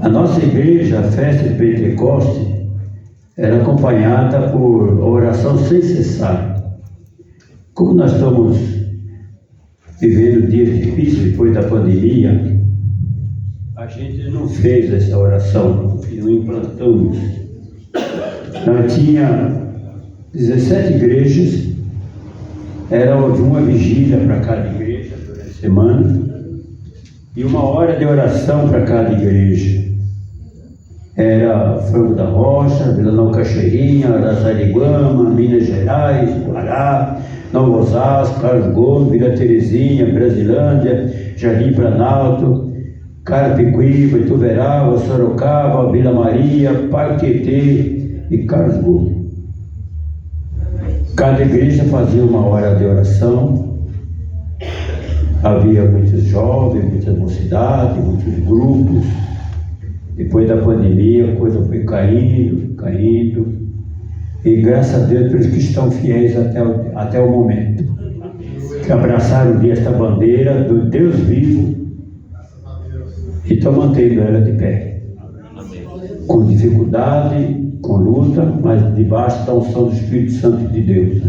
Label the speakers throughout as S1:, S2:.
S1: A nossa igreja, a festa de Pentecoste, era acompanhada por oração sem cessar. Como nós estamos vivendo dias difíceis depois da pandemia, a gente não fez essa oração, não implantamos. Nós tínhamos 17 igrejas, era uma vigília para cada igreja durante a semana e 1 hora de oração para cada igreja. Era Franco da Rocha, Vila Nova Cachoeirinha, Araçariguama, Minas Gerais, Pará, Nova Osasco, Carlos Gomes, Vila Terezinha, Brasilândia, Jardim Planalto, Carapicuíba, Ituverava, Sorocaba, Vila Maria, Parque Tietê e Carlos Gomes. Cada igreja fazia 1 hora de oração. Havia muitos jovens, muitas mocidades, muitos grupos. Depois da pandemia, a coisa foi caindo. E graças a Deus, por isso que estão fiéis até o momento. Que abraçaram esta bandeira do Deus vivo e estão mantendo ela de pé. Com dificuldade, com luta, mas debaixo da unção do Espírito Santo de Deus.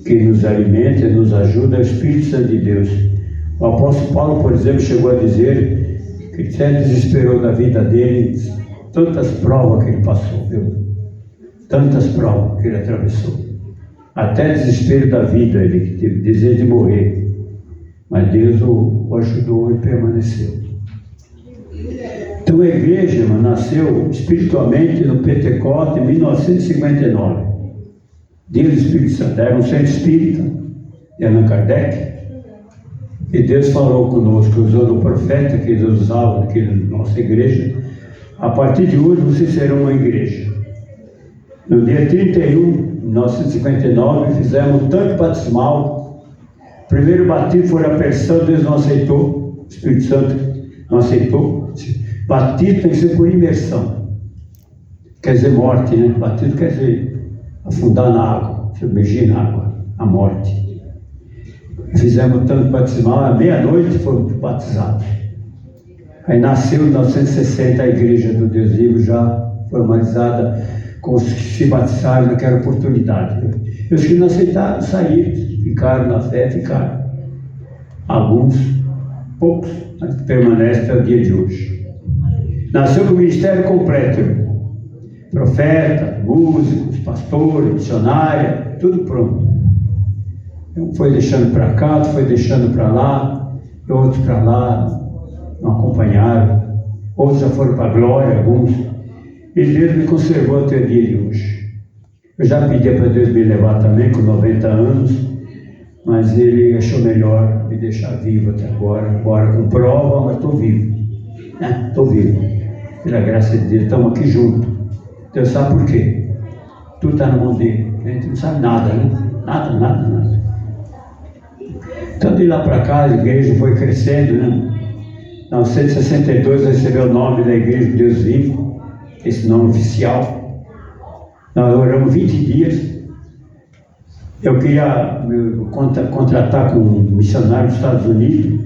S1: Quem nos alimenta e nos ajuda é o Espírito Santo de Deus. O apóstolo Paulo, por exemplo, chegou a dizer que até desesperou da vida dele, tantas provas que ele passou, viu? Tantas provas que ele atravessou. Até desespero da vida, ele teve desejo de morrer. Mas Deus o ajudou e permaneceu. Então a igreja, irmão, nasceu espiritualmente no Pentecoste em 1959. Deus e Espírito Santo, era um centro espírita de Allan Kardec. E Deus falou conosco, usando o profeta que Deus usava aqui na nossa igreja. A partir de hoje vocês serão uma igreja. No dia 31 de 1959, fizemos um tanque batismal. O primeiro batismo foi a aspersão, Deus não aceitou. O Espírito Santo não aceitou. Batismo tem que ser por imersão. Quer dizer morte, né? Batismo quer dizer afundar na água, submergir na água, a morte. Fizemos o tanque batismal, à meia-noite fomos batizados. Aí nasceu em 1960 a Igreja do Deus Vivo, já formalizada, com os que se batizaram naquela oportunidade. E os que não aceitaram saíram, ficaram na fé, ficaram. Alguns, poucos, mas permanecem até o dia de hoje. Nasceu com o ministério completo, profeta, músicos, pastores, missionária, tudo pronto. Um foi deixando para cá, outro foi deixando para lá, outros para lá, não acompanharam, outros já foram para a glória, alguns. E Deus me conservou até o dia de hoje. Eu já pedi para Deus me levar também, com 90 anos, mas Ele achou melhor me deixar vivo até agora com prova, mas estou vivo. Estou vivo. Pela graça de Deus, estamos aqui juntos. Deus sabe por quê? Tudo está na mão dele. A gente não sabe nada, né? Nada. Então, de lá para cá, a igreja foi crescendo, né? Em 1962, recebeu o nome da Igreja de Deus Vivo, esse nome oficial. Nós oramos 20 dias. Eu queria me contratar com um missionário dos Estados Unidos.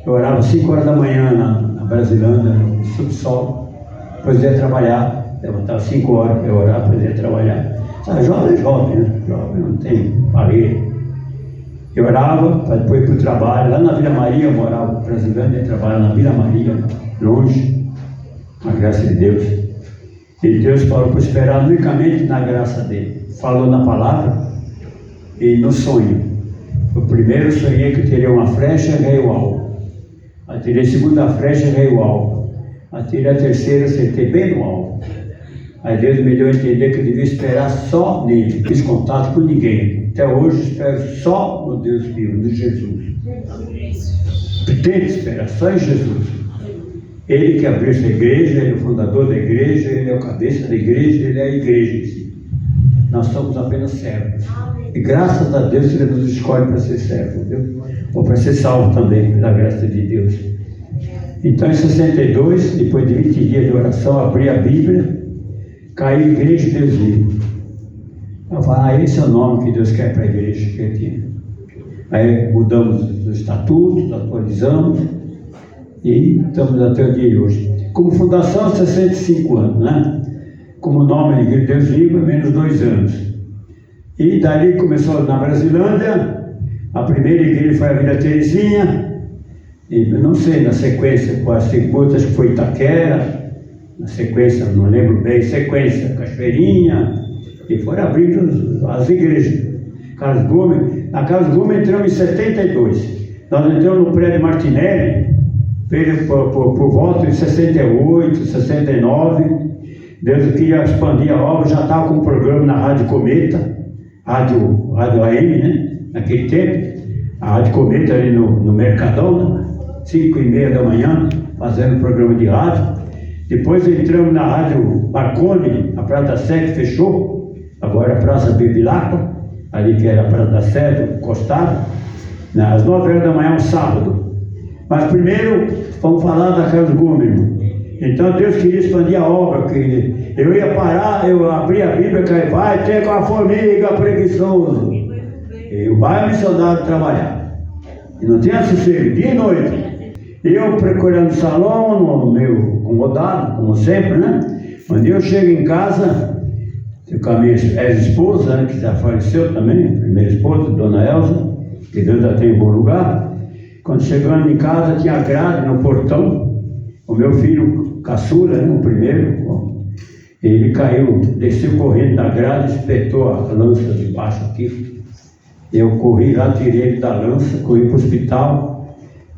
S1: Eu orava 5 horas da manhã na Brasilândia, no subsolo. Depois ia trabalhar. Levantava 5 horas, eu orava, depois ia trabalhar. Jovem, né? Jovem, não tem parede. Eu orava para depois ir para o trabalho. Lá na Vila Maria, eu morava no Brasilândia, eu trabalhava na Vila Maria, longe, na graça de Deus. E Deus falou para esperar unicamente na graça dele. Falou na palavra e no sonho. O primeiro sonhei que eu teria uma flecha e errei o alvo. Atirei a segunda flecha e errei o alvo. Atirei a terceira, acertei bem no alvo. Aí Deus me deu a entender que eu devia esperar só nele. Fiz contato com ninguém. Até hoje espero só no Deus vivo, no Jesus. Tem que esperar só em Jesus. Ele que abriu essa igreja, ele é o fundador da igreja, ele é o cabeça da igreja, ele é a igreja em si. Nós somos apenas servos. E graças a Deus Ele nos escolhe para ser servo, viu? Ou para ser salvo também, pela graça de Deus. Então, em 62, depois de 20 dias de oração, abri a Bíblia, caiu a Igreja de Deus Vivo. Eu falei, esse é o nome que Deus quer para a igreja que tinha. Aí mudamos os estatutos, atualizamos, E estamos até o dia de hoje. Como fundação, 65 anos, né? Como nome de Deus Vivo, menos 2 anos. E dali começou na Brasilândia, a primeira igreja foi a Vila Terezinha, e não sei na sequência, qual a segunda, acho que foi Itaquera, na sequência, não lembro bem, sequência, Cachoeirinha, e foram abrindo as igrejas. Carlos Gomes, na Carlos Gomes entramos em 72, nós entramos no prédio Martinelli, por volta de 68, 69, Deus queria expandir a obra, já estava com um programa na Rádio Cometa, Rádio AM, né? Naquele tempo, a Rádio Cometa ali no Mercadão, né? 5h30 da manhã, fazendo programa de rádio. Depois entramos na Rádio Marconi, a Praça da Sé que fechou, agora a Praça Bevilacqua, ali que era a Praça da Sé, do costado, às 9h da manhã, um sábado. Mas primeiro, vamos falar da Carlos Gomes. Então Deus queria expandir a obra, que eu ia parar, eu abri a Bíblia, que vai ter com a formiga preguiçoso. E vai missionário trabalhar. E não tinha sossego, dia e noite. Eu procurando salão, no meu acomodado, como sempre, né? Quando eu chego em casa, com a minha ex-esposa, né, que já faleceu também, a primeira esposa, Dona Elza, que Deus já tem em bom lugar. Quando chegando em casa, tinha grade no portão. O meu filho caçula, né, o primeiro, ele caiu, desceu correndo da grade, espetou a lança de baixo aqui. Eu corri lá, tirei ele da lança, corri para o hospital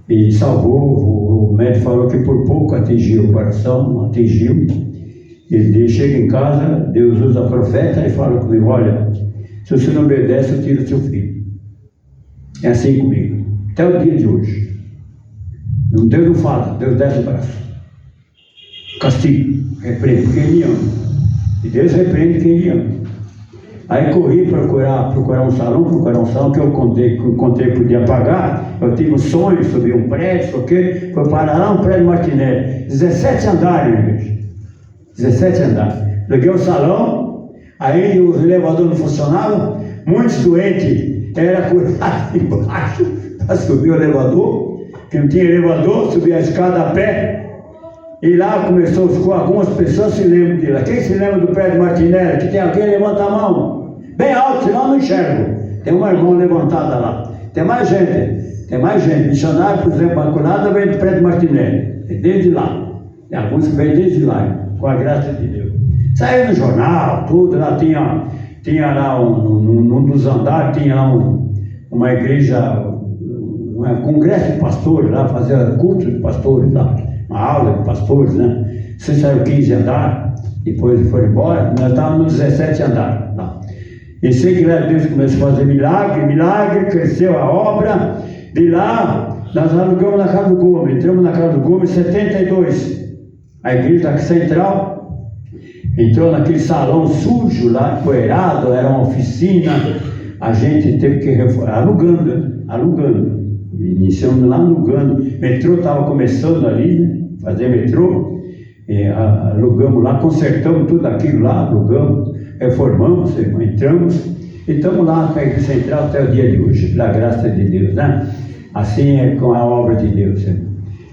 S1: e salvou. O médico falou que por pouco atingiu o coração, não atingiu. Ele chega em casa, Deus usa a profeta e fala comigo: olha, se você não obedece, eu tiro o seu filho. É assim comigo, até o dia de hoje. Deus não fala, Deus desce o braço. Castigo, repreende quem me ama. E Deus repreende quem me ama. Aí corri procurar um salão que eu encontrei podia pagar. Eu tive um sonho, subi um prédio, foi parar lá um prédio Martinelli. 17 andares, minha igreja. 17 andares. Peguei o salão, aí o elevador não funcionava, muitos doentes eram curados embaixo para subir o elevador, que não tinha elevador, subia a escada a pé. E lá começou, algumas pessoas se lembram de lá. Quem se lembra do prédio Martinelli? Que tem alguém, levanta a mão. Bem alto, senão eu não enxergo. Tem uma irmã levantada lá. Tem mais gente. Missionário, por exemplo, Imaculada vem do prédio Martinelli. Desde lá. Tem alguns que vêm desde lá, com a graça de Deus. Saiu no jornal, tudo. Lá tinha lá num dos andares, tinha lá uma igreja, um congresso de pastores lá, fazia culto de pastores lá. Uma aula de pastores, né? Você saiu 15 andares, depois foram embora, nós estávamos no 17 andares lá. E sei que lá Deus começou a fazer milagre, cresceu a obra. De lá, nós alugamos na Casa do Gomes, entramos na Casa do Gomes em 72. A igreja central entrou naquele salão sujo lá, empoeirado, era uma oficina. A gente teve que reformar, alugando. Iniciamos lá alugando. Metrô estava começando ali, né? Fazer metrô. Alugamos lá, consertamos tudo aquilo lá, alugamos, reformamos, entramos e estamos lá na igreja central até o dia de hoje, pela graça de Deus, né? Assim é com a obra de Deus.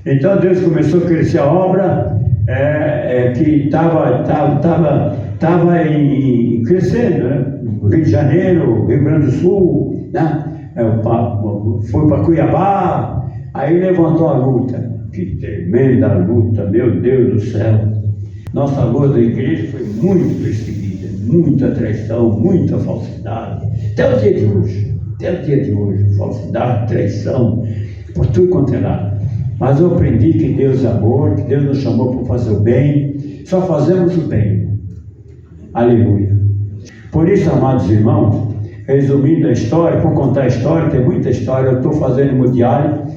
S1: Então Deus começou a crescer a obra, que estava crescendo, né? Rio de Janeiro, Rio Grande do Sul, né? Foi para Cuiabá, aí levantou a luta. Que tremenda luta, meu Deus do céu. Nossa luta da igreja foi muito perseguida, muita traição, muita falsidade. Até o dia de hoje, falsidade, traição, por tudo quanto é lado. Mas eu aprendi que Deus é amor, que Deus nos chamou para fazer o bem, só fazemos o bem. Aleluia. Por isso, amados irmãos, resumindo a história, por contar a história, tem muita história, eu estou fazendo meu diário.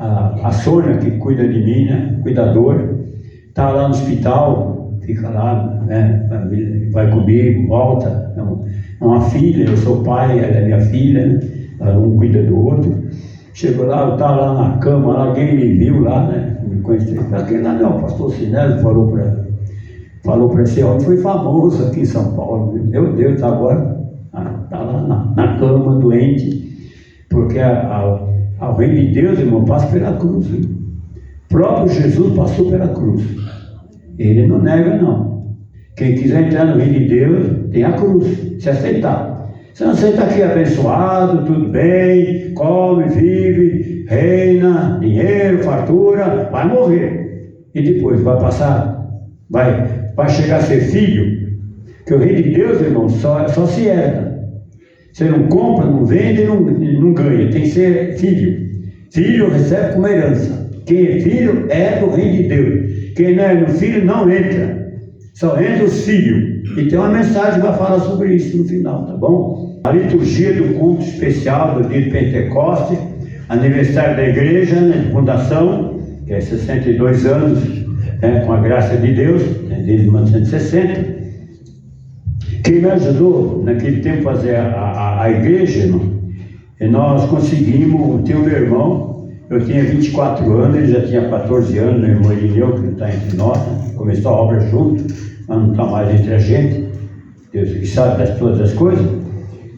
S1: A Sônia, que cuida de mim, né, cuidadora, está lá no hospital, fica lá, né, vai comigo, volta. É uma filha, eu sou pai, ela é minha filha, né, um cuida do outro. Chegou lá, eu estava lá na cama, alguém me viu lá, né, me conheceu. Aquele lá não, o pastor Sinésio falou para esse homem, foi famoso aqui em São Paulo, meu Deus, está agora, está lá na cama, doente, porque ao reino de Deus, irmão, passa pela cruz. O próprio Jesus passou pela cruz. Ele não nega, não. Quem quiser entrar no reino de Deus, tem a cruz, se aceitar. Se não aceitar aqui abençoado, tudo bem, come, vive, reina, dinheiro, fartura, vai morrer. E depois vai passar, vai chegar a ser filho. Que o reino de Deus, irmão, só se herda. Você não compra, não vende, não ganha. Tem que ser filho. Filho recebe como herança. Quem é filho é do reino de Deus. Quem não é filho não entra. Só entra os filhos. E tem uma mensagem que vai falar sobre isso no final, tá bom? A liturgia do culto especial do dia de Pentecostes, aniversário da igreja, né, de fundação, que é 62 anos, né, com a graça de Deus, né, desde 1960. Quem me ajudou naquele tempo a fazer a igreja, irmão, e nós conseguimos ter o meu irmão. Eu tinha 24 anos, ele já tinha 14 anos, meu irmão Irineu, que não está entre nós, né? Começou a obra junto, mas não está mais entre a gente. Deus que sabe de todas as coisas.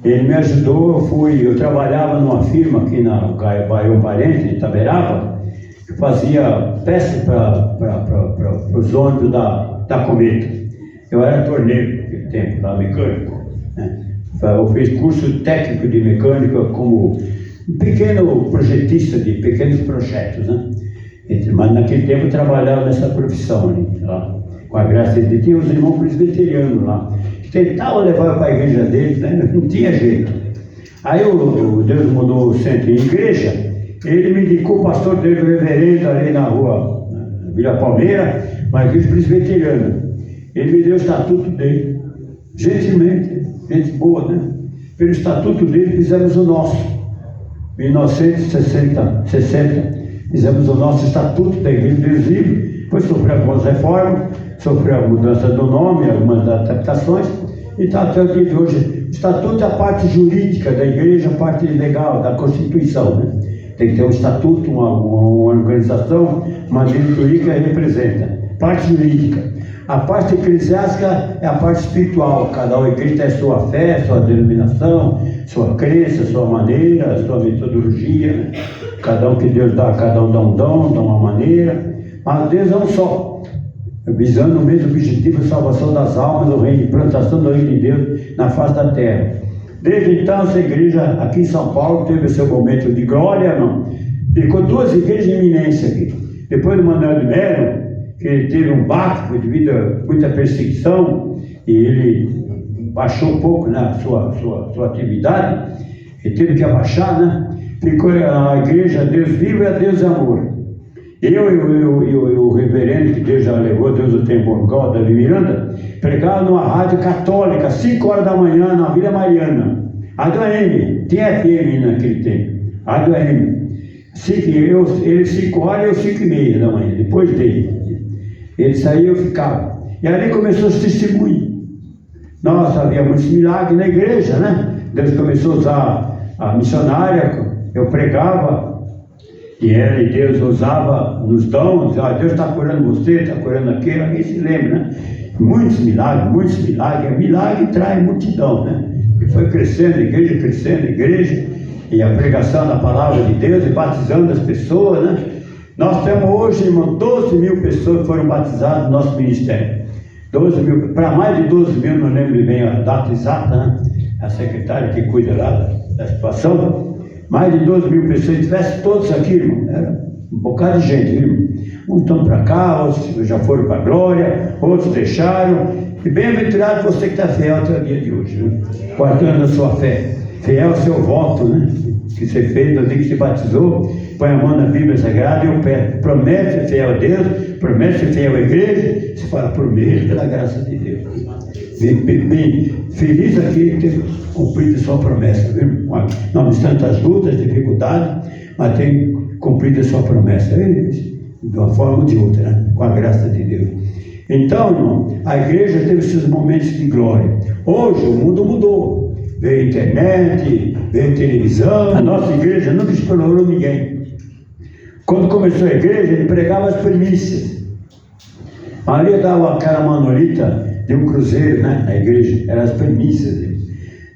S1: Ele me ajudou, eu trabalhava numa firma aqui na Bairro Parente, em Itaberaba, que fazia peças para os ônibus da Cometa. Eu era torneiro naquele tempo, lá, mecânico, né? Eu fiz curso técnico de mecânica como um pequeno projetista de pequenos projetos, né? Mas naquele tempo eu trabalhava nessa profissão ali, lá, com a graça de Deus. Tinha os irmãos presbiterianos lá, que tentavam levar para a igreja deles, né? Não tinha jeito. Aí Deus mudou o centro em igreja, ele me indicou o pastor dele, o reverendo, ali na rua, na Vila Palmeira, uma igreja presbiteriana. Ele me deu o estatuto dele, gentilmente, gente boa, né? Pelo estatuto dele fizemos o nosso. Em 1960, fizemos o nosso estatuto da Igreja de Deus Vivo. Depois sofreu algumas reformas, sofreu a mudança do nome, algumas adaptações, e está até o dia de hoje. O estatuto é a parte jurídica da igreja, a parte legal da Constituição, né? Tem que ter um estatuto, uma organização, uma diretoria que a representa. Parte jurídica. A parte eclesiástica é a parte espiritual. Cada igreja tem a sua fé, sua denominação, sua crença, sua maneira, sua metodologia, né? Cada um que Deus dá, cada um dá um dom, dá uma maneira. Mas Deus é um só, visando o mesmo objetivo, a salvação das almas, o reino, implantação do reino de Deus na face da terra. Desde então, essa igreja aqui em São Paulo teve seu momento de glória, não? Ficou 2 igrejas de eminência aqui. Depois do Manuel de Melo, que ele teve um baque devido a muita perseguição, e ele baixou um pouco na sua atividade, ele teve que abaixar, né? Ficou a igreja Deus Vivo e a Deus Amor. Eu e o reverendo, que Deus já levou, Deus o tem bom, Davi Miranda, pregava numa rádio católica, 5 horas da manhã, na Vila Mariana. Rádio AM, tinha FM naquele tempo, Rádio AM. Ele 5 horas e eu 5 e meia da manhã, depois dele. Ele saía e eu ficava. E ali começou os testemunhos. Nossa, havia muitos milagres na igreja, né? Deus começou a usar a missionária, eu pregava, e Deus usava nos dons, Deus está curando você, está curando aquele, alguém se lembra, né? Muitos milagres, milagre traz multidão, né? E foi crescendo a igreja, e a pregação da palavra de Deus, e batizando as pessoas, né? Nós temos hoje, irmão, 12 mil pessoas que foram batizadas no nosso ministério. 12 mil, para mais de 12 mil, não lembro bem a data exata, né? A secretária que cuida lá da situação. Mais de 12 mil pessoas, se tivesse todos aqui, irmão, era um bocado de gente, irmão. Uns estão para cá, outros já foram para a glória, outros deixaram. E bem-aventurado você que está fiel até o dia de hoje, né? Guardando a sua fé, fiel ao seu voto, né? Que você fez no dia que se batizou, põe a mão na Bíblia Sagrada e eu peço, promete ser fiel a Deus, promete ser fiel à igreja, você fala, prometo pela graça de Deus. Bem feliz aqui ter cumprido a sua promessa, viu? Não obstante as lutas, dificuldades, mas tem cumprido a sua promessa, de uma forma ou de outra, né? Com a graça de Deus. Então, irmão, a igreja teve seus momentos de glória. Hoje o mundo mudou. Veio internet, veio televisão. A nossa igreja nunca explorou ninguém. Quando começou a igreja, ele pregava as primícias. Maria dava aquela manolita de um cruzeiro, né, na igreja, eram as primícias.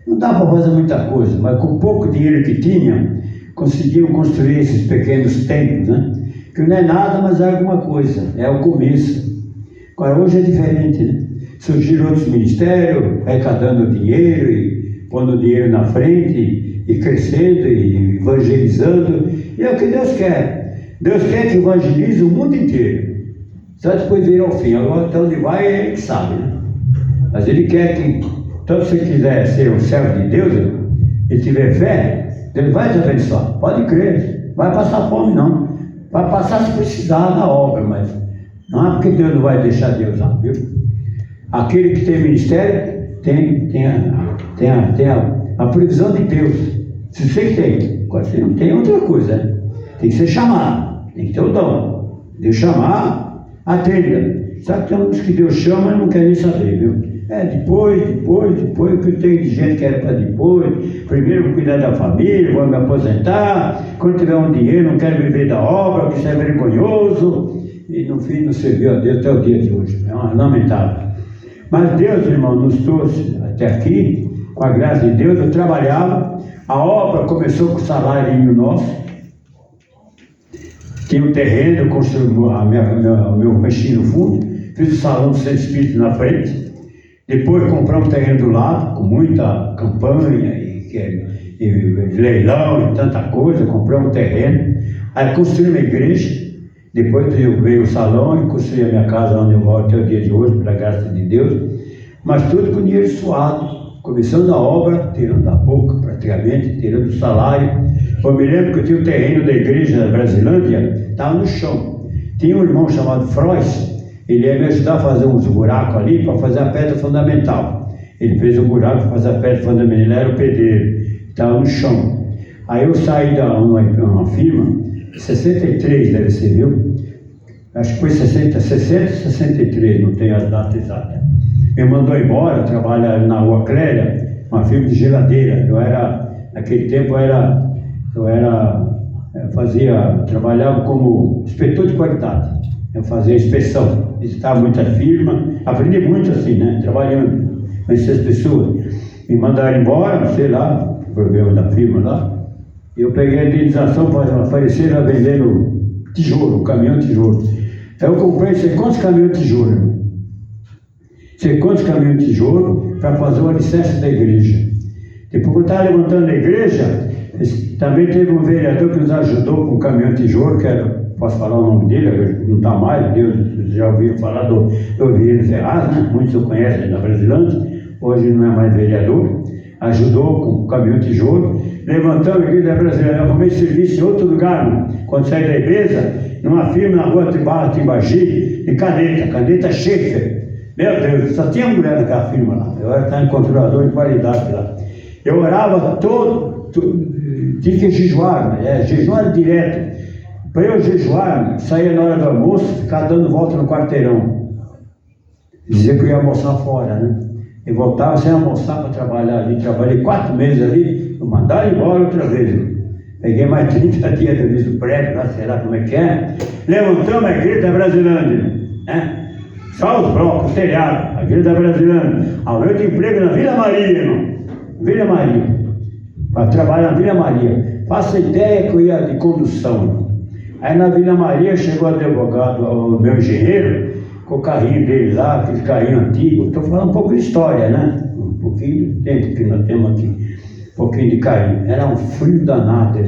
S1: Não dava para fazer muita coisa, mas com pouco dinheiro que tinha, conseguiam construir esses pequenos templos, né? que não é nada, mas é alguma coisa, é o começo. Agora, hoje é diferente, né? Surgiram outros ministérios, arrecadando dinheiro e pondo dinheiro na frente, e crescendo, e evangelizando, e é o que Deus quer. Deus quer que evangelize o mundo inteiro, só depois vir ao fim. Agora, até onde vai, Ele que sabe, né? Mas Ele quer que, tanto se você quiser ser um servo de Deus, e tiver fé, Deus vai te abençoar, pode crer, vai passar fome não, vai passar se precisar na obra, mas não é porque Deus não vai deixar de usar, viu? Aquele que tem ministério tem a previsão de Deus. Se você tem, agora você não tem outra coisa, né? Tem que ser chamado, tem que ter o dom. Deus chamar, atenda. Sabe que tem uns que Deus chama e não quer nem saber, viu? Depois, o que tem de gente que era para depois. Primeiro vou cuidar da família, vou me aposentar. Quando tiver um dinheiro, não quero viver da obra, porque isso é vergonhoso. E no fim não serviu a Deus até o dia de hoje. É lamentável. Mas Deus, irmão, nos trouxe até aqui, com a graça de Deus. Eu trabalhava, a obra começou com o salário nosso. Tinha um terreno, eu construí o meu ranchinho no fundo, fiz o salão do Centro Espírita na frente. Depois compramos um terreno do lado, com muita campanha e leilão e tanta coisa, compramos um terreno. Aí construí uma igreja. Depois veio o salão e construí a minha casa onde eu moro até o dia de hoje, pela graça de Deus. Mas tudo com dinheiro suado, começando a obra, tirando da boca praticamente, tirando o salário. Eu me lembro que eu tinha um terreno da igreja da Brasilândia, estava no chão. Tinha um irmão chamado Frois, ele ia me ajudar a fazer uns buracos ali para fazer a pedra fundamental. Ele fez um buraco para fazer a pedra fundamental, ele era o pedreiro, estava no chão. Aí eu saí de uma firma, 63 deve ser, viu? Acho que foi 63, não tenho a data exata. Me mandou embora, trabalhar na Rua Clélia, uma firma de geladeira. Naquele tempo trabalhava como inspetor de qualidade. Eu fazia inspeção, visitava muitas firmas, aprendi muito assim, né? Trabalhando com essas pessoas. Me mandaram embora, sei lá, problema da firma lá. Eu peguei a indenização para aparecer lá vendendo tijolo, caminhão de tijolo. Aí eu comprei sei quantos caminhões de tijolo, irmão. Sei quantos caminhões de tijolo para fazer o alicerce da igreja. Depois que eu estava levantando a igreja, também teve um vereador que nos ajudou com o caminhão de tijolo, que era, posso falar o nome dele, não está mais, Deus já ouviu falar do Vieira Ferraz, né? Muitos o conhecem da Brasilândia, hoje não é mais vereador. Ajudou com o caminhão de tijolo, levantamos a igreja brasileira. Eu arrumei serviço em outro lugar, né? Quando saí da igreja, numa firma na rua Timbagi, de caneta Schaefer. Meu Deus, só tinha mulher naquela firma lá. Eu era controlador de qualidade lá. Eu orava tinha que jejuar, né? Jejuar direto. Para eu jejuar, saía na hora do almoço, ficava dando volta no quarteirão. Dizia que eu ia almoçar fora, né? Eu voltava sem almoçar para trabalhar ali. Trabalhei 4 meses ali, eu mandava embora outra vez. Peguei mais 30 dias de aviso prévio, lá, sei lá como é que é. Levantamos a igreja da Brasilândia, né? Só os blocos, o telhado, a igreja da Brasilândia. Aumento de emprego na Vila Maria, irmão. Vila Maria. Para trabalhar na Vila Maria. Faça ideia que eu ia de condução, irmão. Aí na Vila Maria chegou o advogado, o meu engenheiro, com o carrinho dele lá, aquele carrinho antigo. Estou falando um pouco de história, né? Um pouquinho de tempo que nós temos aqui. Um pouquinho de carrinho. Era um frio danado.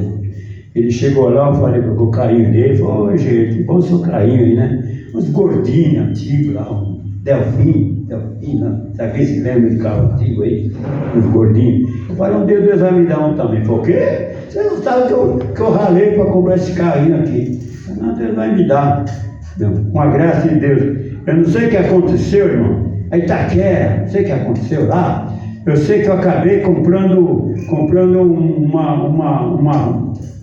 S1: Ele chegou lá, eu falei com o carrinho dele, falou: ô gente, que bom seu carrinho aí, né? Uns gordinhos antigos lá, um Delfim, né? Sabe quem se lembra de carro antigo aí? Uns gordinhos. Eu falei: um dia Deus vai me dar um também. Falei: o quê? Você não sabe que eu ralei para comprar esse carrinho aqui. Eu falei: não, Deus vai me dar. Com a graça de Deus. Eu não sei o que aconteceu, irmão. A Itaquera, não sei o que aconteceu lá. Eu sei que eu acabei comprando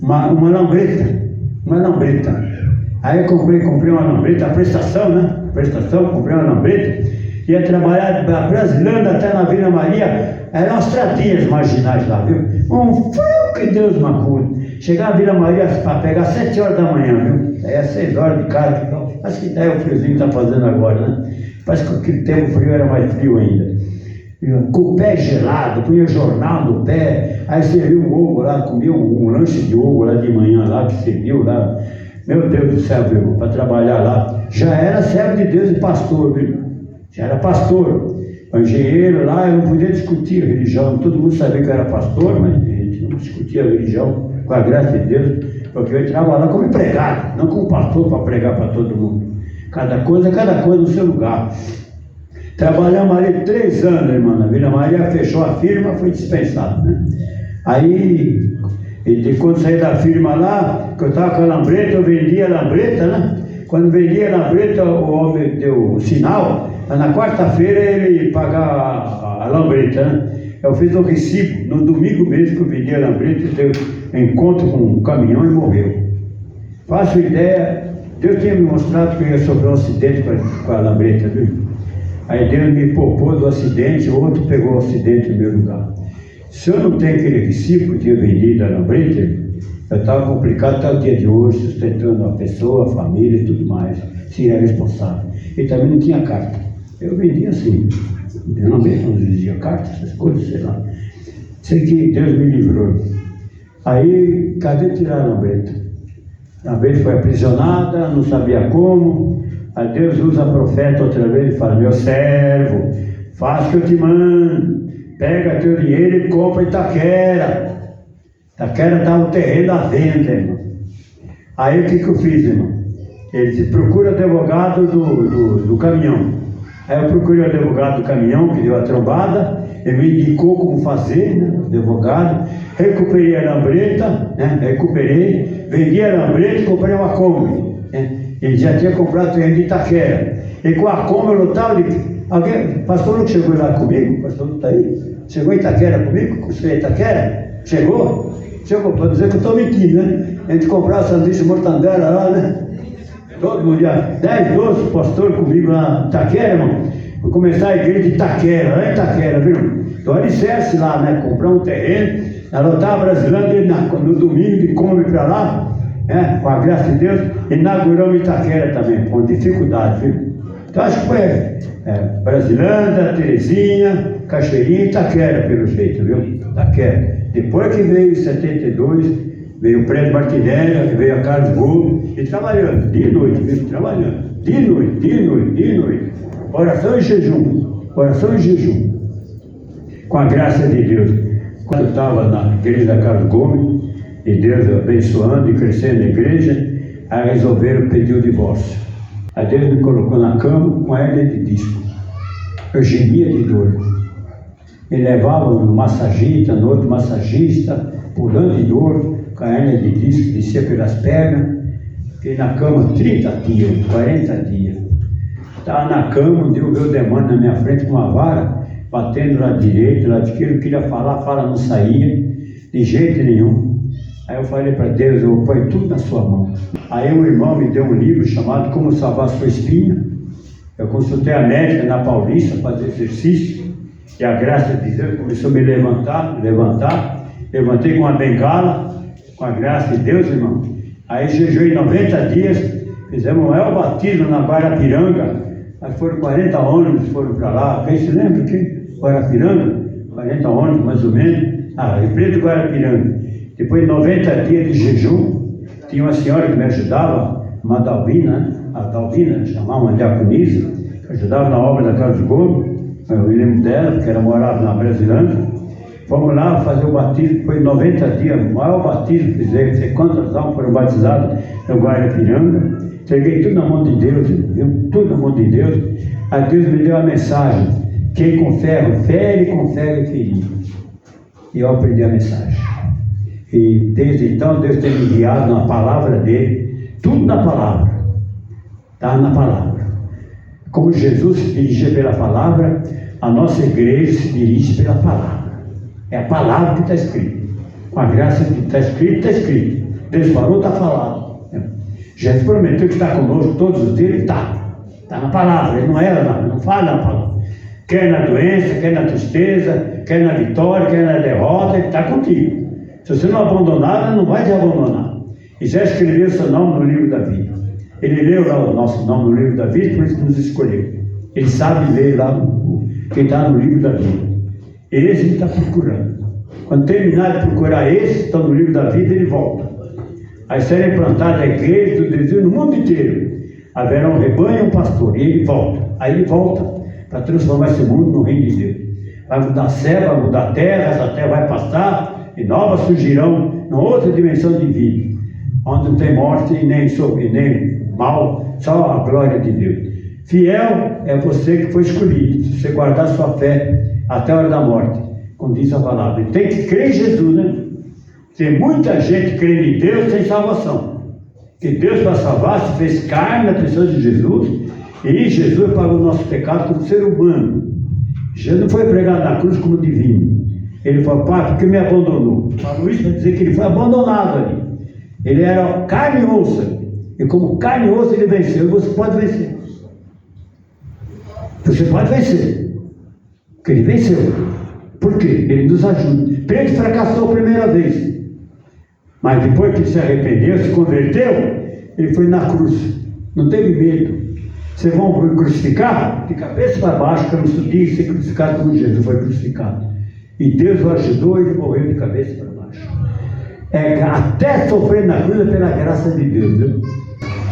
S1: uma lambreta. Uma lambreta. Aí eu comprei uma lambreta, a prestação, né? Comprei uma lambreta. Ia trabalhar da Brasilândia até na Vila Maria. Eram as tratinhas marginais lá, viu? Um frio que Deus macude. Chegar na Vila Maria para pegar 7 horas da manhã, viu? Aí é 6 horas de casa. Então, acho que daí o friozinho que está fazendo agora, né? Parece que aquele tempo frio era mais frio ainda. Com o pé gelado, punha jornal no pé. Aí serviu um ovo lá, comia um lanche de ovo lá de manhã lá, que serviu lá. Meu Deus do céu, viu, irmão, para trabalhar lá. Já era servo de Deus e pastor, viu? Já era pastor. O engenheiro lá, eu não podia discutir a religião. Todo mundo sabia que eu era pastor, mas a gente não discutia a religião, com a graça de Deus, porque eu entrava lá como empregado, não como pastor para pregar para todo mundo. Cada coisa no seu lugar. Trabalhamos ali 3 anos, irmã, na Vila Maria, fechou a firma, foi dispensado, né? Aí, quando saí da firma lá, que eu estava com a lambreta, eu vendia a lambreta, né? Quando vendia a lambreta, o homem deu o sinal, na quarta-feira ele pagava a lambreta, né? Eu fiz um recibo, no domingo mesmo que eu vendi a lambreta, deu encontro com um caminhão e morreu. Faço ideia, Deus tinha me mostrado que eu ia sofrer um acidente com a lambreta, viu? Aí Deus me poupou do acidente, o outro pegou o acidente no meu lugar. Se eu não tenho aquele recibo que eu tinha vendido a lambreta, eu estava complicado até o dia de hoje, sustentando a pessoa, a família e tudo mais, seria responsável. E também não tinha carta. Eu vendia assim, não dizia carta, essas coisas, sei lá. Sei que Deus me livrou. Aí, cadê tirar a lambreta? A lambreta foi aprisionada, não sabia como. Aí Deus usa a profeta outra vez e fala: meu servo, faz o que eu te mando, pega teu dinheiro e compra Itaquera. Itaquera estava o terreno à venda, irmão. Aí o que eu fiz, irmão? Ele disse: procura advogado do caminhão. Aí eu procurei o advogado do caminhão, que deu a trombada, ele me indicou como fazer, né, advogado. Recuperei a lambreta, né, vendi a lambreta e comprei uma Kombi, né. Ele já tinha comprado o terreno de Itaquera. E com a Kombi eu lutava de... Pastor Lucas chegou lá comigo? Pastor Lucas está aí? Chegou em Itaquera comigo? Construiu Itaquera? Chegou? Chegou, para dizer que eu estou mentindo, né? A gente comprava sanduíche de mortandela lá, né? Todo mundo, 10, 12 pastores comigo lá em Itaquera, irmão. Vou começar a igreja de Itaquera, lá em Itaquera, viu? Então, alicerce lá, né? Comprar um terreno, ela estava Brasilândia no domingo de Kombi para lá, né? Com a graça de Deus, inauguramos Itaquera também, com dificuldade, viu? Então, acho que foi Brasilândia, Terezinha, Cachoeirinha e Itaquera, pelo jeito, viu? Itaquera. Depois que veio em 72, veio o Prédio Martinelli, veio a Carlos Gomes, e trabalhando, dia e noite, viu? Trabalhando, dia e noite. Oração e jejum, com a graça de Deus. Quando eu estava na igreja da Carlos Gomes, e Deus abençoando e crescendo a igreja, aí resolveram pedir o divórcio. Aí Deus me colocou na cama com a hernia de disco. Eu gemia de dor. Me levava no massagista, no outro massagista, pulando de dor, com a hernia de disco, descia pelas pernas. Fiquei na cama 30 dias, 40 dias. Estava na cama, um dia eu vi o demônio na minha frente com uma vara, batendo lá direito, lá de esquerdo, queria falar, a fala não saía, de jeito nenhum. Aí eu falei para Deus: eu ponho tudo na sua mão. Aí um irmão me deu um livro chamado Como Salvar Sua Espinha. Eu consultei a médica na Paulista, fazer exercício, e a graça de Deus começou a me levantar. Levantei com uma bengala, com a graça de Deus, irmão. Aí jejuei 90 dias, fizemos o maior batismo na Guarapiranga. Aí foram 40 ônibus, foram para lá. Quem se lembra aqui? Guarapiranga? 40 ônibus, mais ou menos. Empresa de Guarapiranga. Depois de 90 dias de jejum, tinha uma senhora que me ajudava, uma Dalvina, né? A Dalvina, chamava uma diaconisa, que ajudava na obra da Carlos Gomes. Eu me lembro dela, porque ela morava na Brasilândia. Fomos lá fazer o batismo, depois de 90 dias, o maior batismo que fizemos, não sei quantas almas foram batizadas no Guarapiranga. Entreguei tudo na mão de Deus, viu? Tudo na mão de Deus. Aí Deus me deu a mensagem: quem com ferro fere, com ferro é ferido. E eu aprendi a mensagem. E desde então Deus tem me guiado na palavra dele, tudo na palavra, está na palavra. Como Jesus se dirigia pela palavra, a nossa igreja se dirige pela palavra. É a palavra que está escrita. Com a graça que está escrito, está escrito. Deus falou, está falado. Jesus prometeu que está conosco todos os dias, está na palavra, ele não era, não fala na palavra. Quer na doença, quer na tristeza, quer na vitória, quer na derrota, ele está contigo. Se você não abandonar, ele não vai te abandonar. E já escreveu seu nome no livro da vida. Ele leu lá o nosso nome no livro da vida, por isso nos escolheu. Ele sabe ler lá quem está no livro da vida. Esse ele está procurando. Quando terminar de procurar esse, estão no livro da vida, ele volta. Aí será implantada a igreja do Deus no mundo inteiro. Haverá um rebanho e um pastor, e ele volta. Aí ele volta para transformar esse mundo no reino de Deus. Vai mudar a céu, vai mudar a terra, essa terra vai passar, e novas surgirão numa outra dimensão de vida, onde não tem morte e nem mal, só a glória de Deus. Fiel é você que foi escolhido, se você guardar sua fé até a hora da morte, como diz a palavra. E tem que crer em Jesus, né? Tem muita gente crendo em Deus sem salvação. Que Deus, para salvar, se fez carne na pessoa de Jesus, e Jesus pagou o nosso pecado como ser humano. Jesus não foi pregado na cruz como divino. Ele falou: Pai, por que me abandonou? Falou isso para dizer que ele foi abandonado ali. Ele era carne e osso, e como carne e osso ele venceu. E você pode vencer. Você pode vencer, porque ele venceu. Por quê? Ele nos ajuda. Pedro fracassou a primeira vez, mas depois que se arrependeu, se converteu, ele foi na cruz, não teve medo. Vocês vão me crucificar? De cabeça para baixo, que eu não podia ser crucificado como Jesus foi crucificado. E Deus o ajudou e ele morreu de cabeça para baixo. Até sofrer na cruz é pela graça de Deus, viu?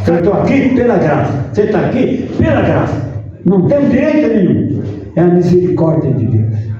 S1: Eu estou aqui pela graça, você está aqui pela graça. Não temos direito nenhum. É a misericórdia de Deus.